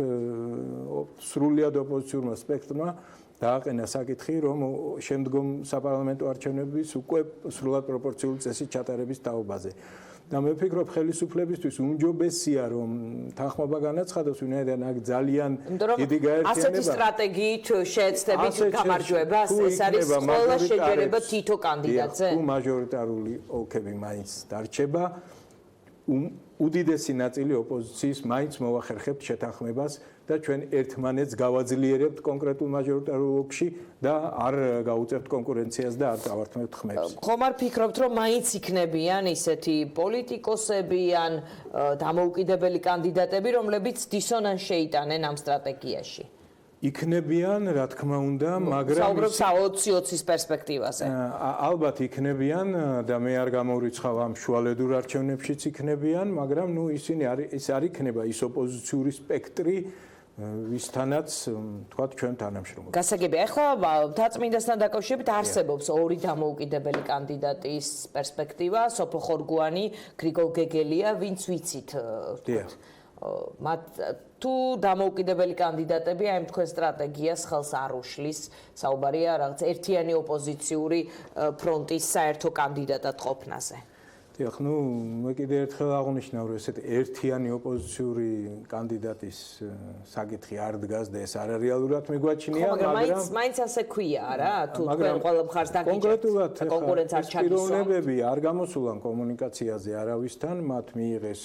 სრულიად ოპოზიციურმა სპექტრმა დააყენა საკითხი, რომ შემდგომ საპარლამენტო არჩევნების უკვე სრულად პროპორციული წესით ჩატარების თაობაზე. და მე ვფიქრობ, ხელისუფლებისთვის უმჯობესია, რომ თანხმობა განაცხადოს, ვინაიდან აქ ძალიან დიდი გაერთიანება.
ასეთი სტრატეგიით შეეცდებით გამარჯვებას, ეს არის ყველა შეჯერება თითო კანდიდატზე.
თუ მაჟორიტარული ოლქები მაინც დარჩება, უდიდესი ნაწილი ოპოზიციის მაინც მოვახერხებთ შეთანხმებას და ჩვენ ერთმანეთს გავაძლიერებთ კონკრეტულ მაჟორიტარულ ოლქში და არ გაუწევთ კონკურენციას და არ დავართმევთ ხმებს.
ხომ არ ფიქრობთ, რომ მაინც იქნებიან ისეთი პოლიტიკოსები ან დამოუკიდებელი კანდიდატები, რომლებიც დისონანსს შეიტანენ ამ სტრატეგიაში?
იქნებიან, რა თქმა უნდა, მაგრამ
საუბრობთ 20-20-ის პერსპექტივაზე.
ალბათ იქნებიან და მე არ გამორიცხავ ამ შუალედურ არჩევნებშიც იქნებიან, მაგრამ ნუ ისინი ის არ იქნება ის ოპოზიციური სპექტრი, ვისთანაც თქვათ ჩვენ თანამშრომლობთ.
გასაგებია, ახლა მთაწმინდასთან დაკავშირებით არსებობს ორი დამოუკიდებელი კანდიდატის პერსპექტივა, სოფო ხორგუანი, გრიგოლ გეგელია, ვინც ვიცით. მათ თუ დამოუკიდებელი კანდიდატები ამ თქვენ სტრატეგიას ხელს არ უშლის, საუბარია რაღაც ერთიანი ოპოზიციური ფრონტის საერთო კანდიდატად ყოფნაზე.
დიახ, ნუ მე კიდე ერთხელ აღვნიშნავ, რომ ესეთი ერთიანი ოპოზიციური კანდიდატის საკითხი არ დგას და ეს არარეალურად მიგვაჩნია,
მაგრამ მაინც ასე ქვია რა, თუ თქვენ ყველა მხარს დაგიჭერთ კონკურენცია არ ჩაგისვა.
პიროვნებები არ გამოსულან კომუნიკაციაზე არავისთან, მათ მიიღეს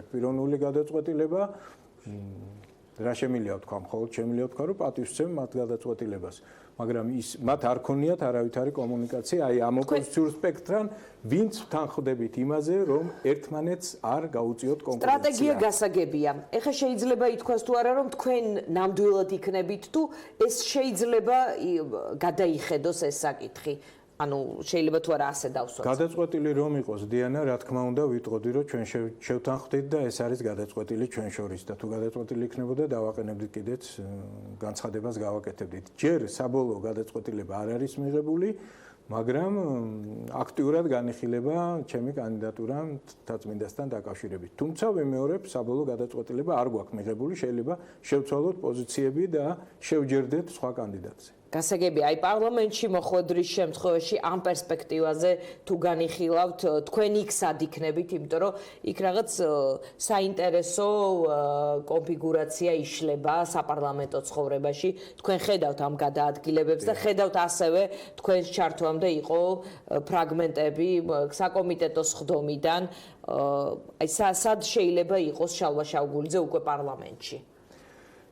ერთპიროვნული გადაწყვეტილება. რა შემიძლია ვთქვა, მხოლოდ შემიძლია ვთქვა, რომ პატივსცემ მათ გადაწყვეტილებას. მაგრამ მათ არ ქონიათ არავითარი კომუნიკაცია, აი ამ ოპოზიციურ სპექტრთან, ვინც თანხმდებით იმაზე, რომ ერთმანეთს არ გაუწიოთ კონკურენცია.
სტრატეგია გასაგებია. ეხლა შეიძლება ითქვას თუ არა, რომ თქვენ ნამდვილად იქნებით თუ ეს შეიძლება გადაიხედოს ეს საკითხი. ანუ შეიძლება თუ არა ასე დავსვათ.
გადაწყვეტილი რომ იყოს დიანა, რა თქმა უნდა, ვიტყოდი, რომ ჩვენ შევთანხმდით და ეს არის გადაწყვეტილი ჩვენ შორის და თუ გადაწყვეტილი იქნებოდა, დავაყენებდით კიდეც განცხადებას გავაკეთებდით. ჯერ საბოლოო გადაწყვეტილება არ არის მიღებული, მაგრამ აქტიურად განიხილება ჩემი კანდიდატურა მთაწმინდასთან დაკავშირებით. თუმცა ვიმეორებ, საბოლოო გადაწყვეტილება არ გვაქვს მიღებული, შეიძლება შევცვალოთ პოზიციები და შევჯერდეთ სხვა კანდიდატზე.
გასაგებია, აი პარლამენტში მოხვედრის შემთხვევაში ამ პერსპექტივაზე თუ განიხილავთ, თქვენ იქ სად იქნებით, იმიტომ რომ იქ რაღაც საინტერესო კონფიგურაცია იშლება საპარლამენტო ცხოვრებაში. თქვენ ხედავთ ამ გადაადგილებებს და ხედავთ ასევე თქვენს ჩართვამდე იყო ფრაგმენტები საკომიტეტო სხდომიდან. აი სად შეიძლება იყოს შალვა შავგულიძე უკვე პარლამენტში?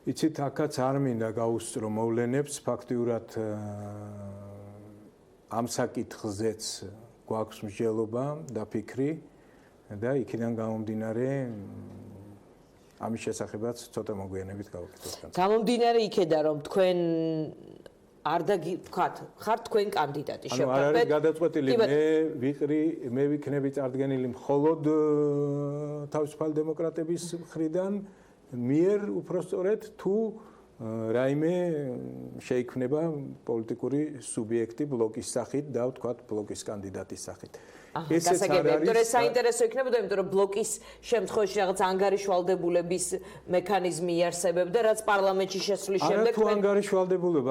იცით, აქაც არ მინდა გაუსწრო მოვლენებს, ფაქტიურად ამ საკითხზეც გვაქვს მსჯელობა და ფიქრი და იქიდან გამომდინარე ამის შესახებაც ცოტა მოგვიანებით გავაკეთოთ.
გამომდინარე იქედან, რომ თქვენ არ ვთქვათ, ხართ თქვენ კანდიდატი
შევთანხმდით. ანუ არ არის გადაწყვეტილი, მე ვიქნები წარდგენილი მხოლოდ თავისუფალი დემოკრატების მხრიდან მიერ უпростоრეთ თუ რაიმე შეიქმნება პოლიტიკური სუბიექტი ბლოკის სახით და ვთქვათ ბლოკის კანდიდატის სახით.
ესეც არ არის საინტერესო იქნებოდა, იმიტომ რომ ბლოკის შემთხვევაში რაღაც ანგარიშვალდებულების მექანიზმი იარსებებდა, რაც პარლამენტში შესვლის შემდეგ
არა თუ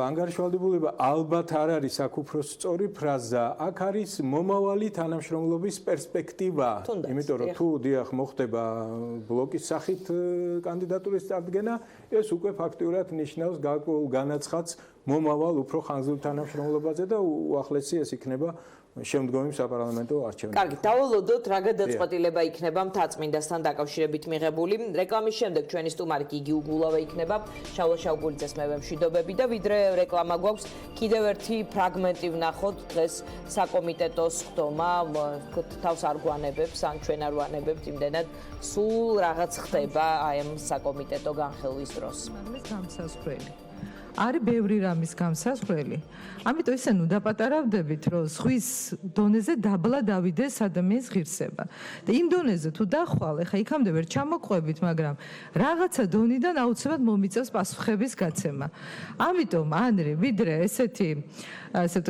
ანგარიშვალდებულება ალბათ არ არის აქ უფრო სწორი ფრაზა, აქ არის მომავალი თანამშრომლობის პერსპექტივა, იმიტომ რომ თუ დიახ მოხდება ბლოკის სახით კანდიდატურის წარდგენა, ეს უკვე ფაქტიურად ნიშნავს გარკვეულ განაცხადს მომავალ უფრო ხანგრძლივ თანამშრომლობაზე და უახლესი ეს იქნება შემდგომი საპარლამენტო არჩევნები.
კარგი, დავალოდოთ, რა გადაწყვეტილება იქნება მთაწმინდასთან დაკავშირებით მიღებული. რეკლამის შემდეგ ჩვენი სტუმარი გიგი უგულავა იქნება, შალვა შავგულიძეს მე ვემშვიდობები და ვიდრე რეკლამა გვაქვს, კიდევ ერთი ფრაგმენტი ვნახოთ დღეს საკომიტეტო სხდომა, თავს არ გვანებებს, ან ჩვენ არ ვანებებთ იმდენად, სულ რაღაც ხდება აი ამ საკომიტეტო განხილვის დროს.
მაგის გამსასწრელი. არის ბევრი რამის გამსასწრელი. ამიტომ ისე ნუ დაპატარავდებით, რომ ზღვის დონეზე დაბლა დავიდეს ადამიანის ღირსება. და იმ დონეზე თუ დახვალ, ეხა იქამდე ვერ ჩამოყვებით, მაგრამ რაღაცა დონიდან აუცილებლად მომიწევს პასუხების გაცემა. ამიტომ ანრი, ვიდრე ესეთი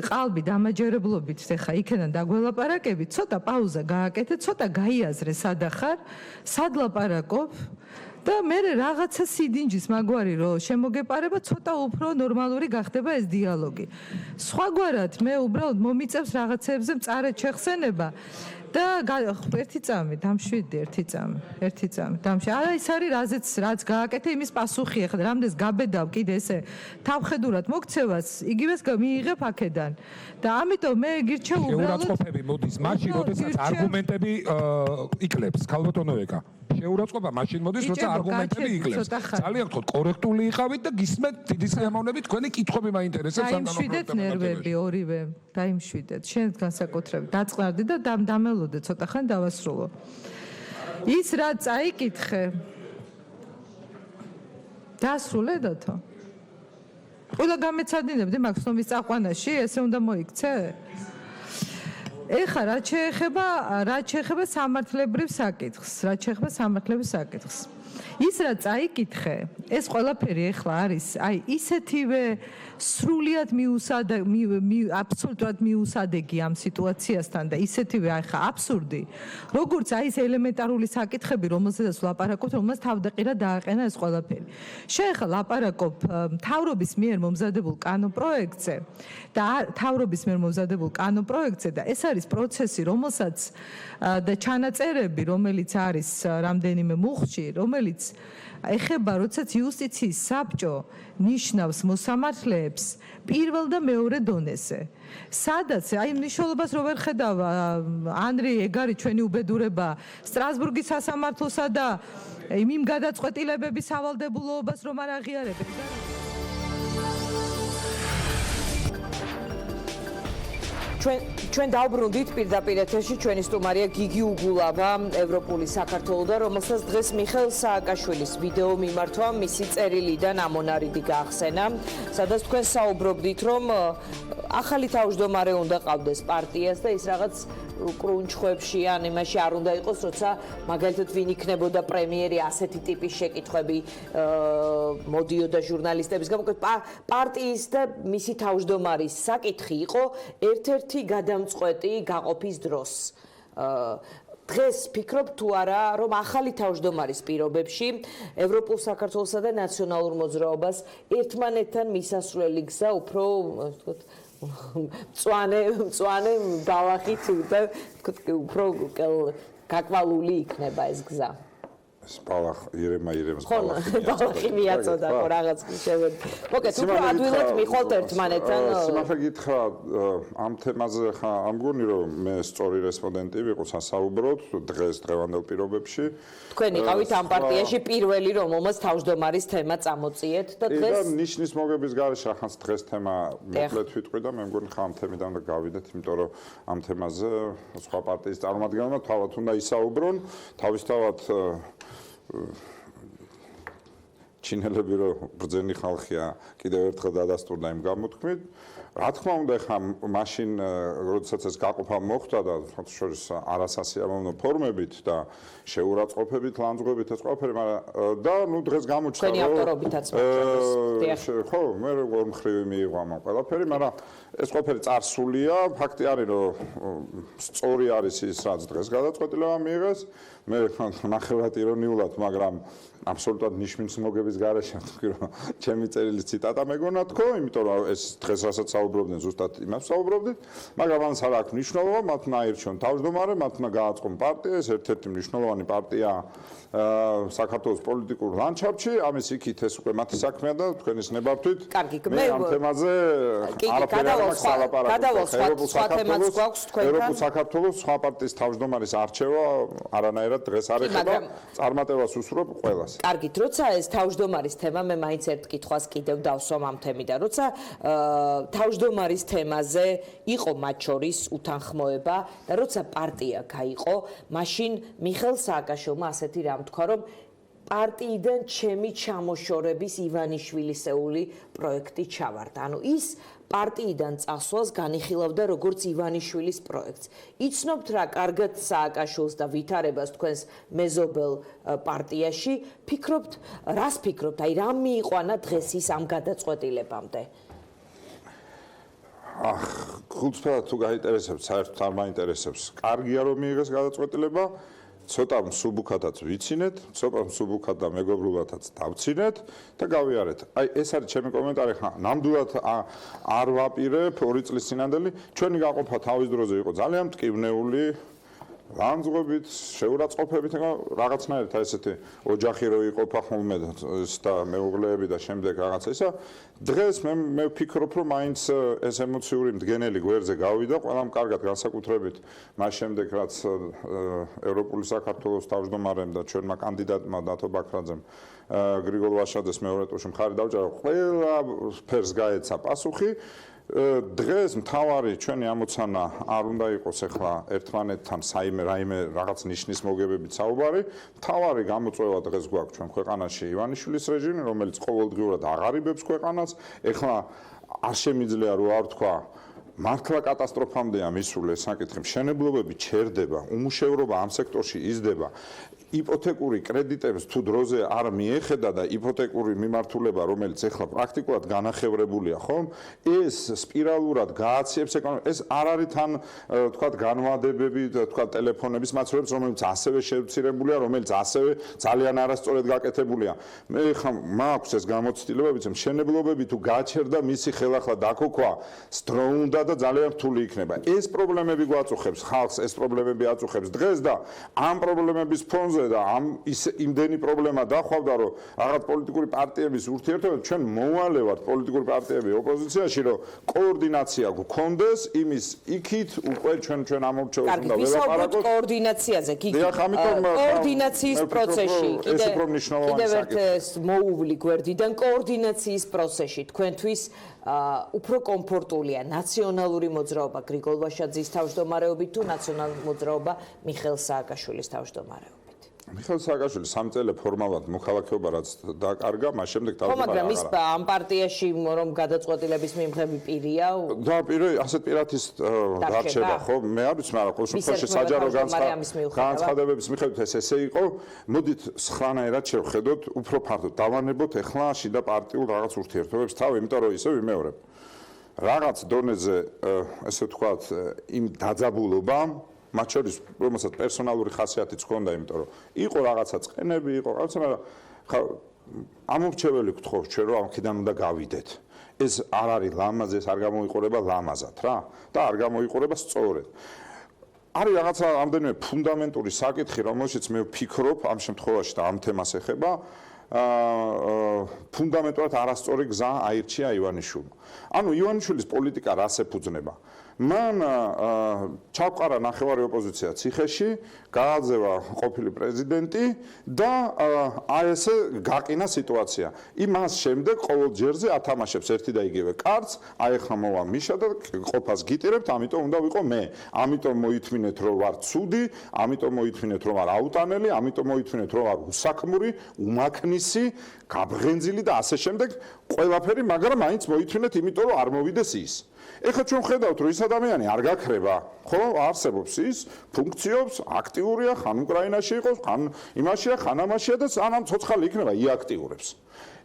ყალბი დამაჯერებლობით ეხა იქიდან დაგველაპარაკებით, ცოტა პაუზა გააკეთეთ, ცოტა გაიაზრე სადახარ, სად ლაპარაკობ და მე რაღაცა სიდინჯის მაგვარი რომ შემოგეპარება ცოტა უფრო ნორმალური გახდება ეს დიალოგი. სხვაგვარად მე უბრალოდ მომიწევს რაღაცებზე მწარე ჩეხსენება და ერთი წამი დამშვიდი ერთი წამი დამშვი. არა ის არის რაც გააკეთე იმის პასუხი ახლა რამდენს გაბედავ კიდე ესე თავხედურად მოქცევას იგივეს მიიღებ აქედან და ამიტომ მე გირჩევ უბრალოდ
შეურაცხყოფები მოდის მაშინ როდესაც არგუმენტები იკლებს ქალბატონოვეკა შეურაცხყოფა მაშინ მოდის როცა არგუმენტები იკლებს ძალიან გქონდ კორექტული იყავით და გისმენთ დიდი სიამოვნებით თქვენი კითხვები მაინტერესებს ამ
დაიმშვიდეთ ნერვები ორივე დაიმშვიდეთ შენ განსაკუთრებით დაწყნარდი და დამელოდე ცოტა ხან დავასრულო ის რა წაიკითხე დასრულედათო ყველა გამეცადინებდი მაქსიმუმის წაყვანაში ესე უნდა მოიქცე ეხა რა შეეხება სამართლებრივ საკითხს ის რა წაიკითხე ეს ყველაფერი ეხლა არის აი ისეთივე სრულიად აბსოლუტურად მიუსადეგი ამ სიტუაციასთან და ისეთივე ახლა აბსურდი როგორც აი ეს ელემენტარული საკითხები რომელზედაც ლაპარაკობთ რომელსაც თავდაყირა დააყენა ეს ყველაფერი შეეხლა ლაპარაკობ მთავრობის მიერ მომზადებულ კანონპროექტზე და მთავრობის მიერ მომზადებულ კანონპროექტზე და ეს არის პროცესი რომელსაც და ჩანაწერები რომელიც არის რამდენიმე მუხში რომელიც ეხება როდესაც იუსტიციის საბჭო ნიშნავს მოსამართლეებს პირველ და მეორე დონეზე. სადაც აი მნიშვნელობას რო ვერ ხედავ ანრი ეგ არის ჩვენი უბედურება სტრასბურგის სასამართლოსა და იმ გადაწყვეტილებების სავალდებულოებას რომ არ აღიარებენ და
ჩვენ დავბრუნდით პირდაპირ ეთერში ჩვენი სტუმარია გიგი უგულავა ევროპული საქართველოდან რომელსაც დღეს მიხეილ სააკაშვილის ვიდეო მიმართვა მისი წერილიდან ამონარიდი გაახსენა სადაც თქვენ საუბრობდით რომ ახალი თავმჯდომარე უნდა ყავდეს პარტიას და ის რაღაც კრუნჩხვებში ან იმაში არ უნდა იყოს როცა მაგალითად ვინ იქნებოდა პრემიერი ასეთი ტიპის შეკითხვები მოდიოდა ჟურნალისტებისგან მოკლედ პარტიის და მისი თავმჯდომარის საკითხი იყო ერთ-ერთი გადამწყვეტი გაყოფის დროს დღეს ფიქრობ თუ არა რომ ახალი თავმჯდომარის პირობებში ევროპულ საქართველოსა და ნაციონალურ მოძრაობას ერთმანეთთან მისასვლელი გზა უფრო ვთქვათ მწვანე ბალახით და უფრო გაკვალული იქნება ეს გზა.
ბალახ ირემს
ბალახი მიაწოდა ხო რაღაც შევედ. მოკეთ უფრო ადვილად მიხვალთ ერთმანეთთან.
სიმართლე გითხრა ამ თემაზე ხა ამ გონი რომ მე სწორი რესპონდენტი ვიყო სასაუბროდ დღეს დღევანდელ პირობებში.
თქვენ იყავით ამ პარტიაში პირველი რომელმაც თავმჯდომარის თემა წამოწიეთ და დღეს
და ნიშნის მოგების გარეშე ახანს დღეს თემა მოკლედ ვიტყვი და მე მგონი ხა ამ თემიდან და გავიდეთ იმიტომ რომ ამ თემაზე სხვა პარტიის წარმომადგენლებმა თავად უნდა ისაუბრონ თავისთავად ჩინელები რომ ბრძენი ხალხია კიდევ ერთხელ დადასტურდა იმ გამოთქმით რა თქმა უნდა, ხა მაშინ როდესაც ეს გაყოფა მოხდა და შორის არასასიამოვნო ფორმებით და შეურაცხყოფებით, ლანძღვებით ეს ყველაფერი, მაგრამ და ნუ დღეს გამოჩნდა
თქვენი ავტორობითაც
ხო, მე როგორ მხრივი მიიღო ამ ყველაფერი, მაგრამ ეს ყველაფერი წარსულია, ფაქტი არის, რომ სწორი არის ის, რაც დღეს გადაწყვეტილება მიიღეს. მე ნახევრად ირონიულად, მაგრამ აბსოლუტურად ნიშნის მოგების გარეშე ვთქვი, რომ ჩემი წერილი ციტატა მეგონა თქო, იმიტომ რომ ეს დღეს რასაც საუბრობდნენ, ზუსტად იმას საუბრობდით, მაგრამ ამას არ აქვს მნიშვნელობა, მათ ნაირჩვენ თავმჯდომარე, მათ უნდა გააწყონ პარტია, ეს ერთ-ერთი მნიშვნელოვანი პარტია საქართველოს პოლიტიკურ ლანდშაფტში, ამის იქით ეს უკვე მათი საქმეა და თქვენის ნებართვით.
კარგი,
მე ამ თემაზე არაფერი არ მაქვს სალაპარაკო. ევროპულ საქართველოს სხვა პარტიის თავმჯდომარის არჩევა არანაირად დღეს არ ეხება, წარმატებას უსურვებ ყველას.
კარგით, როცა ეს თავმჯდომარის თემა, მე მაინც ერთ კითხვას კიდევ დავსვამ ამ თემიდან, როცა თავმჯდომარის თემაზე იყო მათ შორის უთანხმოება და როცა პარტია გაიყო, მაშინ მიხეილ სააკაშვილმა ასეთი რამ თქვა, რომ პარტიიდან ჩემი ჩამოშორების ივანიშვილისეული პროექტი ჩავარდა. ანუ ის პარტიიდან წასვლას განიხილავდა როგორც ივანიშვილის პროექტს. იცნობთ რა, კარგად სააკაშვილს და ვითარებას თქვენს მეზობელ პარტიაში, ფიქრობთ, რას ფიქრობთ, აი რა მიიყვანა დღეს ის ამ გადაწყვეტილებამდე?
გულწრფელად თუ გაინტერესებს, საერთოდ არ მაინტერესებს. კარგია რომ მიიღეს გადაწყვეტილება. ცოტა მსუბუქადაც ვიცინეთ, ცოტა მსუბუქად და მეგობრულადაც დავცინეთ და გავიარეთ. აი ეს არის ჩემი კომენტარი, ხა ნამდვილად არ ვაპირებ 2 წლის წინანდელი, ჩვენი გაყოფა თავის დროზე იყო ძალიან მტკივნეული, ლანძღვებით, შეურაცხყოფებით, რაღაცნაირად აი ესეთი ოჯახი რო იყოფა ხოლმე და მეუღლეები და შემდეგ რაღაცა ისა. დღეს მე ვფიქრობ, რომ მაინც ეს ემოციური მდგენელი გვერდზე გავიდა, ყველამ კარგად განსაკუთრებით მას შემდეგ, რაც ევროპული საქართველოს თავმჯდომარემ და ჩვენმა კანდიდატმა დათო ბაქრაძემ გრიგოლ ვაშაძეს მეორე ტურში მხარი დაუჭერა, ყველა ფერს გაეცა პასუხი. დღეს მთავარი ჩვენი ამოცანა არ უნდა იყოს ახლა ერთმანეთთან რაიმე რაღაც ნიშნის მოგებებით საუბარი. მთავარი გამოწვევა დღეს გვაქვს ჩვენ ქვეყანაში ივანიშვილის რეჟიმი, რომელიც ყოველდღიურად აღარიბებს ქვეყანას. ეხლა არ შემიძლია რო არ თქვა მართლა კატასტროფამდეა მისული ეს საკითხი. მშენებლობები ჩერდება, უმუშევრობა ამ სექტორში იზრდება. იპოთეკური კრედიტებს თუ დროზე არ მიეხედა და იპოთეკური მიმართულება, რომელიც ახლა პრაქტიკულად განახევრებულია, ხომ? ეს სპირალურად გააციებს ეკონომიკას. ეს არ არის თან თქვათ განმადებები, თქვათ ტელეფონების მაცხოვრებს, რომელიც ასევე შევცირებულია, რომელიც ასევე ძალიან არასწორად გაკეთებულია. მე ხა მაქვს ეს გამოცდილებები, რომ მშენებლობები თუ გაჩერდა, მისი ხელახლა დაქოქვა სდროუნდა და ძალიან რთული იქნება. ეს პრობლემები გვაწუხებს ხალხს, ეს პრობლემები აწუხებს დღეს და ამ პრობლემების ფონზე და ამ იმდენი პრობლემა დახვავდა, რომ რაღაც პოლიტიკური პარტიების ურთიერთობა ჩვენ მოვალევართ პოლიტიკური პარტიები ოპოზიციაში, რომ კოორდინაცია გქონდეს, იმის იქით უკვე ჩვენ ამორჩეულს უნდა ველაპარაკოთ
კოორდინაციაზე, კოორდინაციის პროცესში. კიდევ ერთ მოუვლი გვერდიდან კოორდინაციის პროცესში თქვენთვის უფრო კომფორტულია ნაციონალური მოძრაობა გრიგოლ ვაშაძის თავმჯდომარეობით თუ ნაციონალური მოძრაობა მიხეილ სააკაშვილის თავმჯდომარეობით?
მიხეილ სააკაშვილი სამწელე ფორმალურად მოქალაქეობა რაც დაკარგა, მას შემდეგ თავმჯდომარე.
მაგრამ ის ამ პარტიაში რომ გადაწყვეტილების მიმღები პირია?
და ასეთ პირათის დარჩება, ხო? მე არ ვიცი, მაგრამ ყოველ შემთხვევაში საჯარო განცხადებების მიხედვით ესე იყო. მოდით სხვანაირად შევხედოთ, უფრო ფართოდ დავანებოთ ეხლა შიდა პარტიულ რაღაც ურთიერთობებს თავი, იმიტომ რომ ისე ვიმეორებ. რაღაც დონეზე, ესე ვთქვათ, იმ დაძაბულობამ მათ შორის რომელსაც პერსონალური ხასიათიც ჰქონდა, იმიტომ რომ იყო რაღაცა წყენები, იყო რაღაცა, მაგრამ ამორჩეველი გთხოვთ ჩვენ რომ ამქიდან უნდა გავიდეთ. ეს არ არის ლამაზი, ეს არ გამოიყურება ლამაზად რა და არ გამოიყურება სწორედ. არის რაღაცა ამდენიმე ფუნდამენტური საკითხი, რომელშიც მე ვფიქრობ ამ შემთხვევაში და ამ თემას ეხება, ფუნდამენტურად არასწორი გზა აირჩია ივანიშვილმა. ანუ ივანიშვილის პოლიტიკა რას ეფუძნება? მან ჩაყარა ნახევარი ოპოზიცია ციხეში, გააძევა ყოფილი პრეზიდენტი და აი ესე გაყინა სიტუაცია. იმას შემდეგ ყოველ ჯერზე ათამაშებს ერთი და იგივე კარტს, აი ახლა მოვა მიშა და ყოფას გიტირებთ, ამიტომ უნდა ვიყო მე. ამიტომ მოითმინეთ რომ ვარ ცუდი, ამიტომ მოითმინეთ რომ ვარ აუტანელი, ამიტომ მოითმინეთ რომ ვარ უსაქმური, უმაქნისი, გაბრენძილი და ასე შემდეგ ყველაფერი, მაგრამ მაინც მოითმინეთ, იმიტომ რომ არ მოვიდეს ის. ეხლა ჩვენ ხედავთ, რომ ის ადამიანი არ გაქრება, ხო, არსებობს ის, ფუნქციობს, აქტიურია, ხან უკრაინაში იყოს, ხან იმაშია, ხან ამაშია და სანამ ცოცხალი იქნება, იაქტიურებს.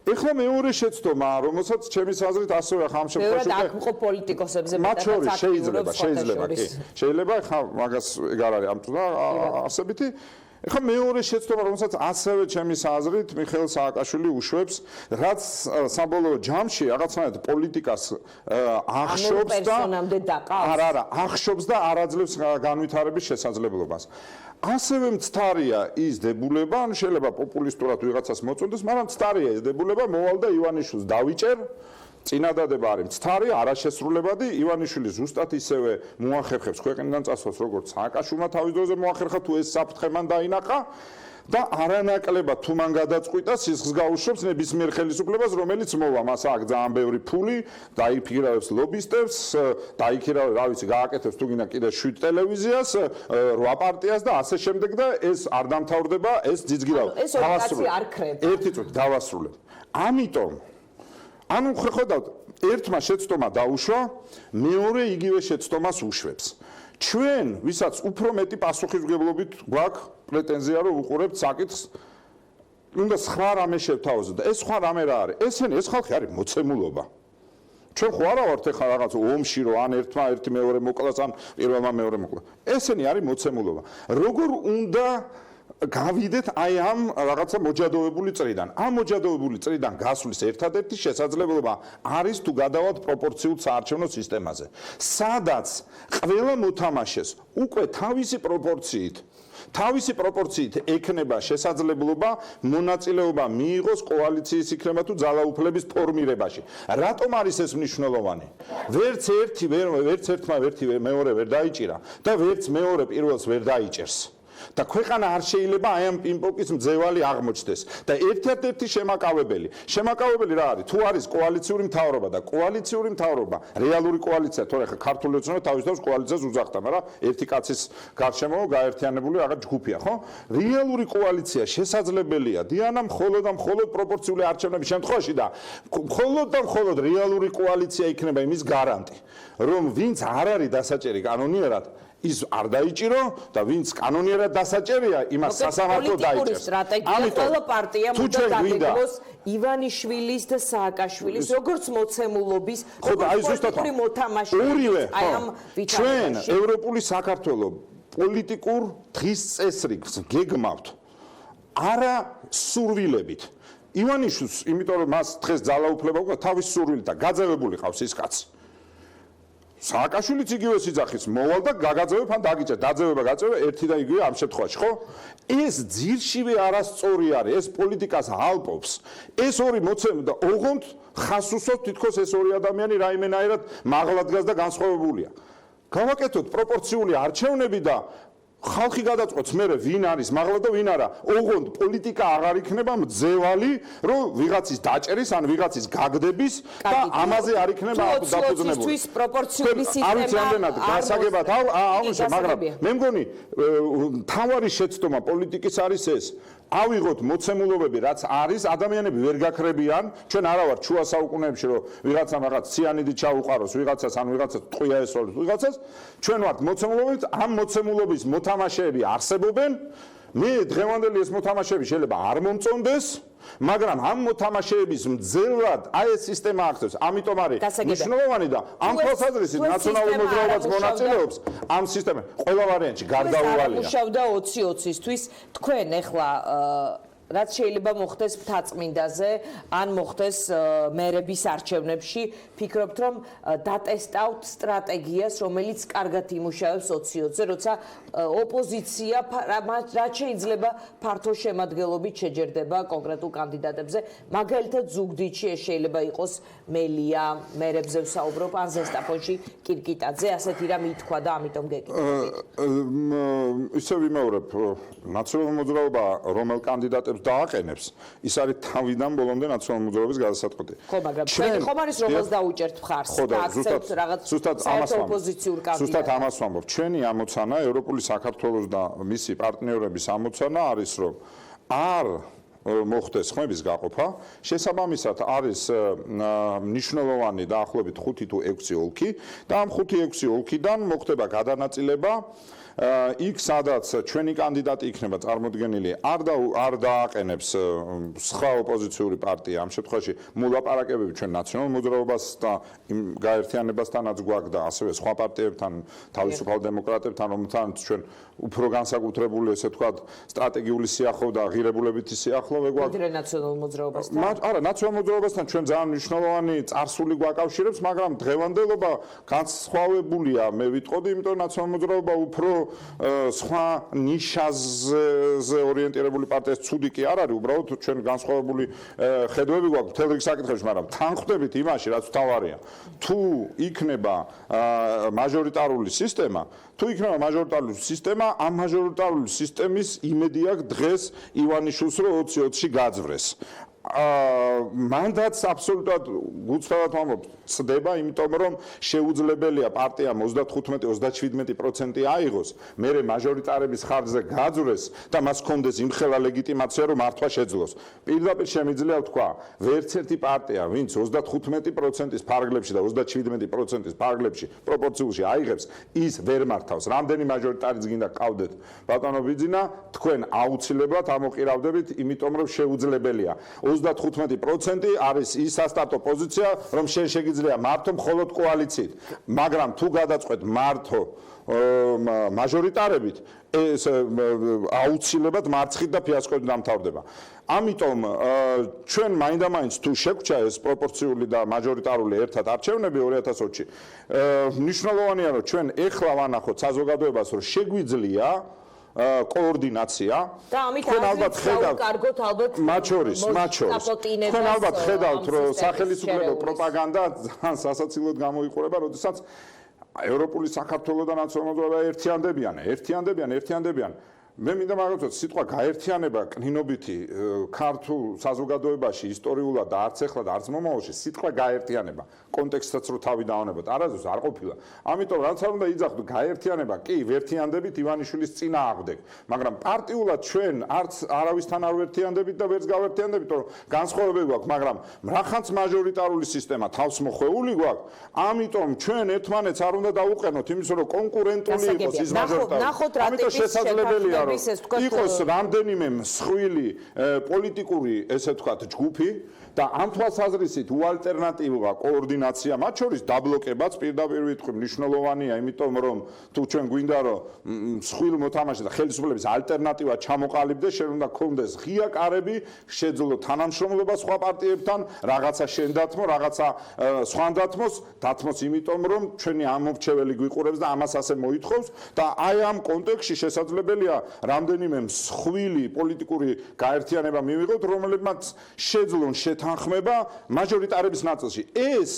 ეხლა მეორე შეცდომა, რომელსაც ჩემი აზრით ასევე ხამ
შეფასება ბევრად აქ მყოფ პოლიტიკოსებზე
მეტად შეიძლება ხა მაგას ეგ არ არის ამწუნა არსებითი ეხლა მეორე შეცდომა, რომელსაც ასევე ჩემი აზრით მიხეილ სააკაშვილი უშვებს, რაც საბოლოო ჯამში რაღაცნაირად პოლიტიკას ახშობს და არა, ახშობს და არ აძლევს განვითარების შესაძლებლობას. ასევე მცდარია ის დებულება, ან შეიძლება პოპულისტურად ვიღაცას მოწონდეს, მაგრამ მცდარია ის დებულება, მოვალ და ივანიშვილს დავიჭერ. წინადადება არის მცდარი, არაშესრულებადი, ივანიშვილი ზუსტად ისევე მოახერხებს ქვეყნიდან წასვლას, როგორც სააკაშვილმა თავის დროზე მოახერხა, თუ ეს საფრთხე მან დაინახა და არანაკლებად თუ მან გადაწყვიტა სისხლს გაუშვებს ნებისმიერ ხელისუფლებას, რომელიც მოვა მას აქ ძალიან ბევრი ფული, დაიფიქრავს ლობისტებს, დაიქირავებს, რა ვიცი, გააკეთებს თუ გინდა კიდე 7 ტელევიზიას, 8 პარტიას და ასე შემდეგ და ეს არ დამთავრდება, ეს ძიძგირავ.
ეს ოპერაცია არ ხრება.
ერთი წუთი დავასრულებ. ამიტომ ანუ ხედავთ, ერთმა შეცდომა დაუშვა, მეორე იგივე შეცდომას უშვებს. ჩვენ, ვისაც უფრო მეტი პასუხისმგებლობით გვაქვს პრეტენზია, რომ უყურებთ საკითხს, უნდა სხვა რამე შევთავაზოთ და ეს სხვა რამე რა არის? ეს ხალხი არის მოცემულობა. ჩვენ ხო არა ვართ ეხლა რაღაც ომში, რომ ან ერთმა ერთი მეორე მოკლას, ან პირველმა მეორე მოკლა. ესენი არის მოცემულობა. როგორ უნდა გავიდეთ აი ამ რაღაცა მოჯადოებული წრიდან. ამ მოჯადოებული წრიდან გასვლის ერთადერთი შესაძლებლობა არის თუ გადავალთ პროპორციულ საარჩევნო სისტემაზე. სადაც ყველა მოთამაშეს უკვე თავისი პროპორციით ექნება შესაძლებლობა მონაწილეობა მიიღოს კოალიციის იქნება თუ ძალაუფლების ფორმირებაში. რატომ არის ეს მნიშვნელოვანი? ვერც ერთმა მეორე ვერ დაიჭირა და ვერც მეორე პირველს ვერ დაიჭერს. და ქვეყანა არ შეიძლება აი ამ პინპოკის მძევალი აღმოჩნდეს და ერთ-ერთი შემაკავებელი რა არის? თუ არის კოალიციური მთავრობა და კოალიციური მთავრობა, რეალური კოალიცია, თორე ხა ქართული ოცნება თავის თავს კოალიციას უძახდა, მაგრამ ერთი კაცის გარშემო გაერთიანებული რაღაც ჯგუფია, ხო? რეალური კოალიცია შესაძლებელია დიანა მხოლოდ და მხოლოდ პროპორციული არჩევნების შემთხვევაში და მხოლოდ რეალური კოალიცია იქნება იმის გარანტი, რომ ვინც არ არის დასაჭერი კანონიერად ის არ დაიჭირო და ვინც კანონიერად დასაჭერია, იმას სასამართლო დაიჭერს.
ამიტომ ყველა პარტია უნდა დაგეგმოს ივანიშვილის და სააკაშვილის როგორც მოცემულობის, როგორც პოლიტიკური მოთამაშე.
ორივე, ჩვენ ევროპული საქართველო პოლიტიკურ დღის წესრიგს გეგმავთ არა სურვილებით. ივანიშვილს, იმიტომ რომ მას დღეს ძალაუფლება უკვე თავის სურვილით და გაძევებული ყავს ის კაცი. სააკაშვილიც იგივე სიძახის მოვალ და გაგაძევებ ან დაგიჭერ. დაძევება გაწევება ერთი და იგივე ამ შემთხვევაში, ხო? ეს ძირშივე არასწორი არის, ეს პოლიტიკას ალპობს. ეს ორი მოცემული და ოღონდ ხას უსვამს თითქოს ეს ორი ადამიანი რაიმენაირად მაღლა დგას და განსხვავებულია. გავაკეთოთ პროპორციული არჩევნები და ხალხი გადაწყვეტს მერე ვინ არის მაღლა და ვინ არა. ოღონდ პოლიტიკა აღარ იქნება მძევალი, რომ ვიღაცის დაჭერის ან ვიღაცის გაგდების და ამაზე არ იქნება დაფუძნებული.
თუ პროპორციული სისტემა
არ ვიცი ამდენად გასაგებად აღვნიშნე, მაგრამ მე მგონი თავარი შეცდომა პოლიტიკის არის ეს. ავიღოთ მოცემულობები, რაც არის, ადამიანები ვერ გაქრებიან, ჩვენ არა ვართ შუა საუკუნეებში, რომ ვიღაცამ რაღაც ციანიდი ჩაუყაროს ვიღაცას, ან ვიღაცა ტყვია ესწროს ვიღაცას, ჩვენ ვართ მოცემულობით, ამ მოცემულობის მოთამაშეები არსებობენ. მე დღევანდელი ეს მოთამაშეები შეიძლება არ მომწონდეს, მაგრამ ამ მოთამაშეების მძევლად აი ეს სისტემა აღწევს. ამიტომ არის მნიშვნელოვანი და ამ თვალსაზრისით ნაციონალური მოძრაობაც მონაწილეობს ამ სისტემაში. ყველა ვარიანტში გარდაუვალია.
მუშავდა 20-20-ისთვის თქვენ ახლა რაც შეიძლება მოხდეს მთაწმინდაზე ან მოხდეს მერების არჩევნებში, ფიქრობთ რომ დატესტავთ სტრატეგიას, რომელიც კარგად იმუშავებს 20-20-ზე, როცა ოპოზიცია რაც შეიძლება ფართო შემადგენლობით შეჯერდება კონკრეტულ კანდიდატებზე, მაგალითად ზუგდიდში ეს შეიძლება იყოს მელია, მერებზე ვსაუბრობ, ან ზესტაფონში კირკიტაძე, ასეთი რამ ითქვა და ამიტომ გეკითხებით.
ისე ვიმეორებ, ნაციონალური მოძრაობა რომელ კანდიდატებს დააყენებს, ის არის თავიდან ბოლომდე ნაციონალური მოძრაობის გადასაწყვეტი.
ხო, მაგრამ ჩვენ ხომ არის რომელს დაუჭერთ მხარს და აქცევთ რაღაც საერთო ოპოზიციურ კანდიდატს.
ზუსტად ამას ვამბობ. ჩვენი ამოცანა, ევროპული საქართველოს და მისი პარტნიორების ამოცანა არის, რომ არ მოხდეს ხმების გაყოფა. შესაბამისად არის მნიშვნელოვანი დაახლოებით 5 თუ 6 ოლქი და ამ 5-6 ოლქიდან მოხდება გადანაწილება იქ სადაც ჩვენი კანდიდატი იქნება წარმოდგენილი არ დააყენებს სხვა ოპოზიციური პარტია ამ შემთხვევაში მოლაპარაკებები ჩვენ ნაციონალურ მოძრაობას და იმ გაერთიანებასთანაც გვაქვს და ასევე სხვა პარტიებთან თავისუფალ დემოკრატებთან რომელთანაც ჩვენ უფრო განსაკუთრებული ესე ვთქვათ სტრატეგიული სიახლოვე და ღირებულებითი სიახლოვე გვაქვს
ვიდრე ნაციონალურ მოძრაობასთან
არა ნაციონალურ მოძრაობასთან ჩვენ ძალიან მნიშვნელოვანი წარსული გვაკავშირებს მაგრამ დღევანდელობა განსხვავებულია მე ვიტყოდი იმიტომ რომ ნაციონალურ მოძრაობა უფრო სხვა ნიშაზე ორიენტირებული პარტიის ცუდი კი არ არის, უბრალოდ ჩვენ განსხვავებული ხედვები გვაქვს მთელ რიგ საკითხებში, მაგრამ თან ხვდებით იმაში, რაც თავარია. თუ იქნება მაჟორიტარული სისტემა, ამ მაჟორიტარული სისტემის იმედი აქვს დღეს ივანიშვილს რომ 20-20-ში გაძვრეს. მანდატს აბსოლუტურად გუცხელად ვამბობ, ცდება, იმიტომ რომ შეუძლებელია პარტიამ 35-37% აიღოს, მერე მაჟორიტარების ხარჯზე გაძვრეს და მას ჰქონდეს იმხელა ლეგიტიმაცია, რომ მართვა შეძლოს. პირდაპირ შემიძლია ვთქვა, ვერც ერთი პარტია, ვინც 35%-ის ფარგლებში და 37%-ის ფარგლებში პროპორციულში აიღებს, ის ვერ მართავს. რამდენი მაჟორიტარიც გინდა გყავდეთ, ბატონო ბიძინა, თქვენ აუცილებლად ამოყირავდებით, იმიტომ რომ შეუძლებელია. 35% არის ის სასტარტო პოზიცია, რომ შეგიძლია მართო მხოლოდ კოალიციით. მაგრამ თუ გადაწყვეტ მართო მაჟორიტარებით, ეს აუცილებლად მარცხით და ფიასკოდ დამთავრდება. ამიტომ ჩვენ მაინდა-მაინც თუ შეგვჭა ეს პროპორციული და მაჟორიტარული ერთად არჩევნები 2020-ში, მნიშვნელოვანია რომ ჩვენ ეხლა ვანახოთ საზოგადოებას, რომ შეგვიძლია კოორდინაცია
და ამით კარგოთ ალბათ
მათ შორის თქვენ ალბათ ხედავთ რომ სახელმწიფო პროპაგანდა ძალიან სასაცილოდ გამოიყურება როდესაც ევროპული საქართველო და ნაციონალურობა ერთიანდებიან მე მინდა მაგალითად სიტყვა გაერთიანება კნინობითი ქართულ საზოგადოებაში ისტორიულად და არც ეხლა და არც მომავალში სიტყვა გაერთიანება კონტექსტსაც რო თავი დავანებოთ არასდროს არ ყოფილა ამიტომ რაც არ უნდა იძახოთ გაერთიანება კი ვერთიანდებით ივანიშვილის წინააღმდეგ მაგრამ პარტიულად ჩვენ არც არავისთან არ ვერთიანდებით და ვერც გავერთიანდებით რომ განსხვავებები გვაქვს მაგრამ მრახანც მაჟორიტარული სისტემა თავს მოხვეული გვაქვს ამიტომ ჩვენ ერთმანეთს არ უნდა დაუყენოთ იმის რომ კონკურენტული იყოს ის მაჟორიტარული ამიტომ შესაძლებელია იყოს რამდენიმე მსხვილი პოლიტიკური ესე ვთქვათ ჯგუფი და ამ თვალსაზრისით უალტერნატივია კოორდინაცია მათ შორის დაბლოკებაც პირდაპირ ვიტყვი მნიშვნელოვანია იმიტომ რომ თუ ჩვენ გვინდა რომ მსხვილ მოთამაშე და ხელისუფლების ალტერნატივა ჩამოყალიბდეს შენ უნდა გქონდეს ღია კარები შეძლო თანამშრომლობა სხვა პარტიებთან რაღაცა შენ დათმო რაღაცა სხვან დათმოს იმიტომ რომ ჩვენი ამორჩეველი გვიყურებს და ამას ასე მოითხოვს და აი ამ კონტექსტში შესაძლებელია რამდენიმე მსხვილი პოლიტიკური გაერთიანება მივიღოთ რომელებმაც შეძლონ თანხმება მაჟორიტარების ნაწილში ეს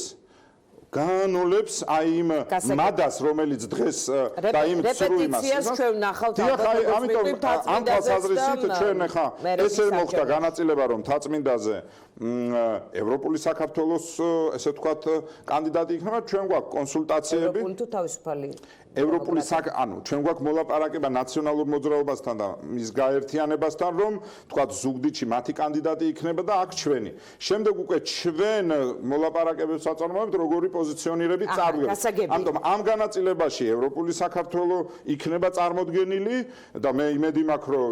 განოლებს აი იმ მადას რომელიც დღეს და იმ ცრუიმას
ჩვენ ვნახავთ
ამიტომ ამ თვალსაზრისით ჩვენ ხა ესე მოხდა განაწილება რომ თაწმინდაზე ევროპული საქართველოს ესე ვთქვათ კანდიდატი იქნება ჩვენ გვაქვს კონსულტაციები
ევროპული თუ თავისუფალი
ევროპული ანუ ჩვენ გვაქვს მოლაპარაკება ნაციონალურ მოძრაობასთან და მის გაერთიანებასთან რომ თქვათ ზუგდიდში მათი კანდიდატი იქნება და აქ ჩვენი შემდეგ უკვე ჩვენ მოლაპარაკებებს ვაწარმოებთ როგორი პოზიციონირებით წარდგება ამიტომ ამ განაწილებაში ევროპული საქართველო იქნება წარმოდგენილი და მე იმედი მაქვს რომ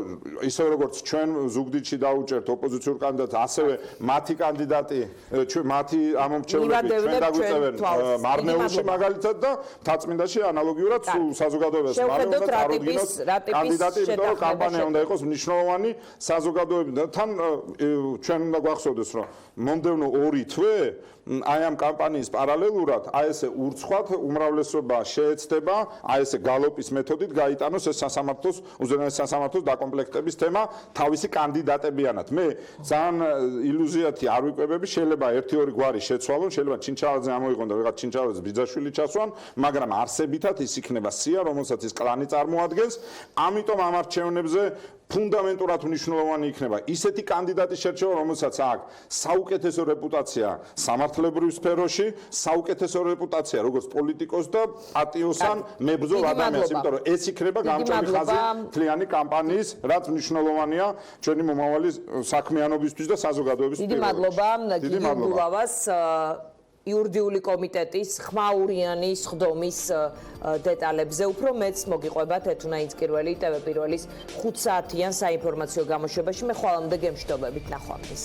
ისე როგორც ჩვენ ზუგდიდში დაუჭერთ ოპოზიციურ კანდიდატს ასევე მათი კანდიდატი ჩვენ მათი ამომრჩევლები ჩვენ დაგვიწევენ მარნეულში მაგალითად და თაწმინდაში ანალოგიურად სულ საზოგადოებას მარნეულს წარუდგინოს კანდიდატი იმიტომ რომ კამპანია უნდა იყოს მნიშვნელოვანი საზოგადოებთან ჩვენ უნდა გვახსოვდეს რომ მომდევნო 2 თვე აი ამ კამპანიის პარალელურად აი ესე ურცხვად უმრავლესობა შეეცდება აი ესე გალოპის მეთოდით გაიტანოს ეს სასამართლოს უზენაეს სასამართლოს დაკომპლექტების თემა თავისი კანდიდატებიანად მე ძალიან ილუზიათი არ ვიკვებები შეიძლება 1-2 გვარი შეცვალონ შეიძლება ჩინჩალაძე ამოიღონ და ვიღაც ჩინჩალაძე ბიძაშვილი ჩასვან მაგრამ არსებითად ის იქნება სია რომელსაც ის კლანი წარმოადგენს ამიტომ ამ არჩევნებზე ფუნდამენტურად მნიშვნელოვანი იქნება ისეთი კანდიდატის შერჩევა, რომელსაც აქვს საუკეთესო რეპუტაცია სამართლებრივ სფეროში, საუკეთესო რეპუტაცია როგორც პოლიტიკოს და პატიოსან მებრძოლ ადამიანს, იმიტომ რომ ეს იქნება გამჭოლი ხაზი მთლიანი კამპანიის, რაც მნიშვნელოვანია ჩვენი მომავალი საქმიანობისთვის და საზოგადოებისთვის.
დიდი მადლობა გიგი გულავას იურიდიული კომიტეტის ხმაურიანი სხდომის დეტალებზე უფრო მეც მოგიყვებათ ეთუნაინც პირველი TV პირველის 5 საათიან საინფორმაციო გამოშვებაში. მე ხვალამდე გემშვიდობებით, ნახვამდის.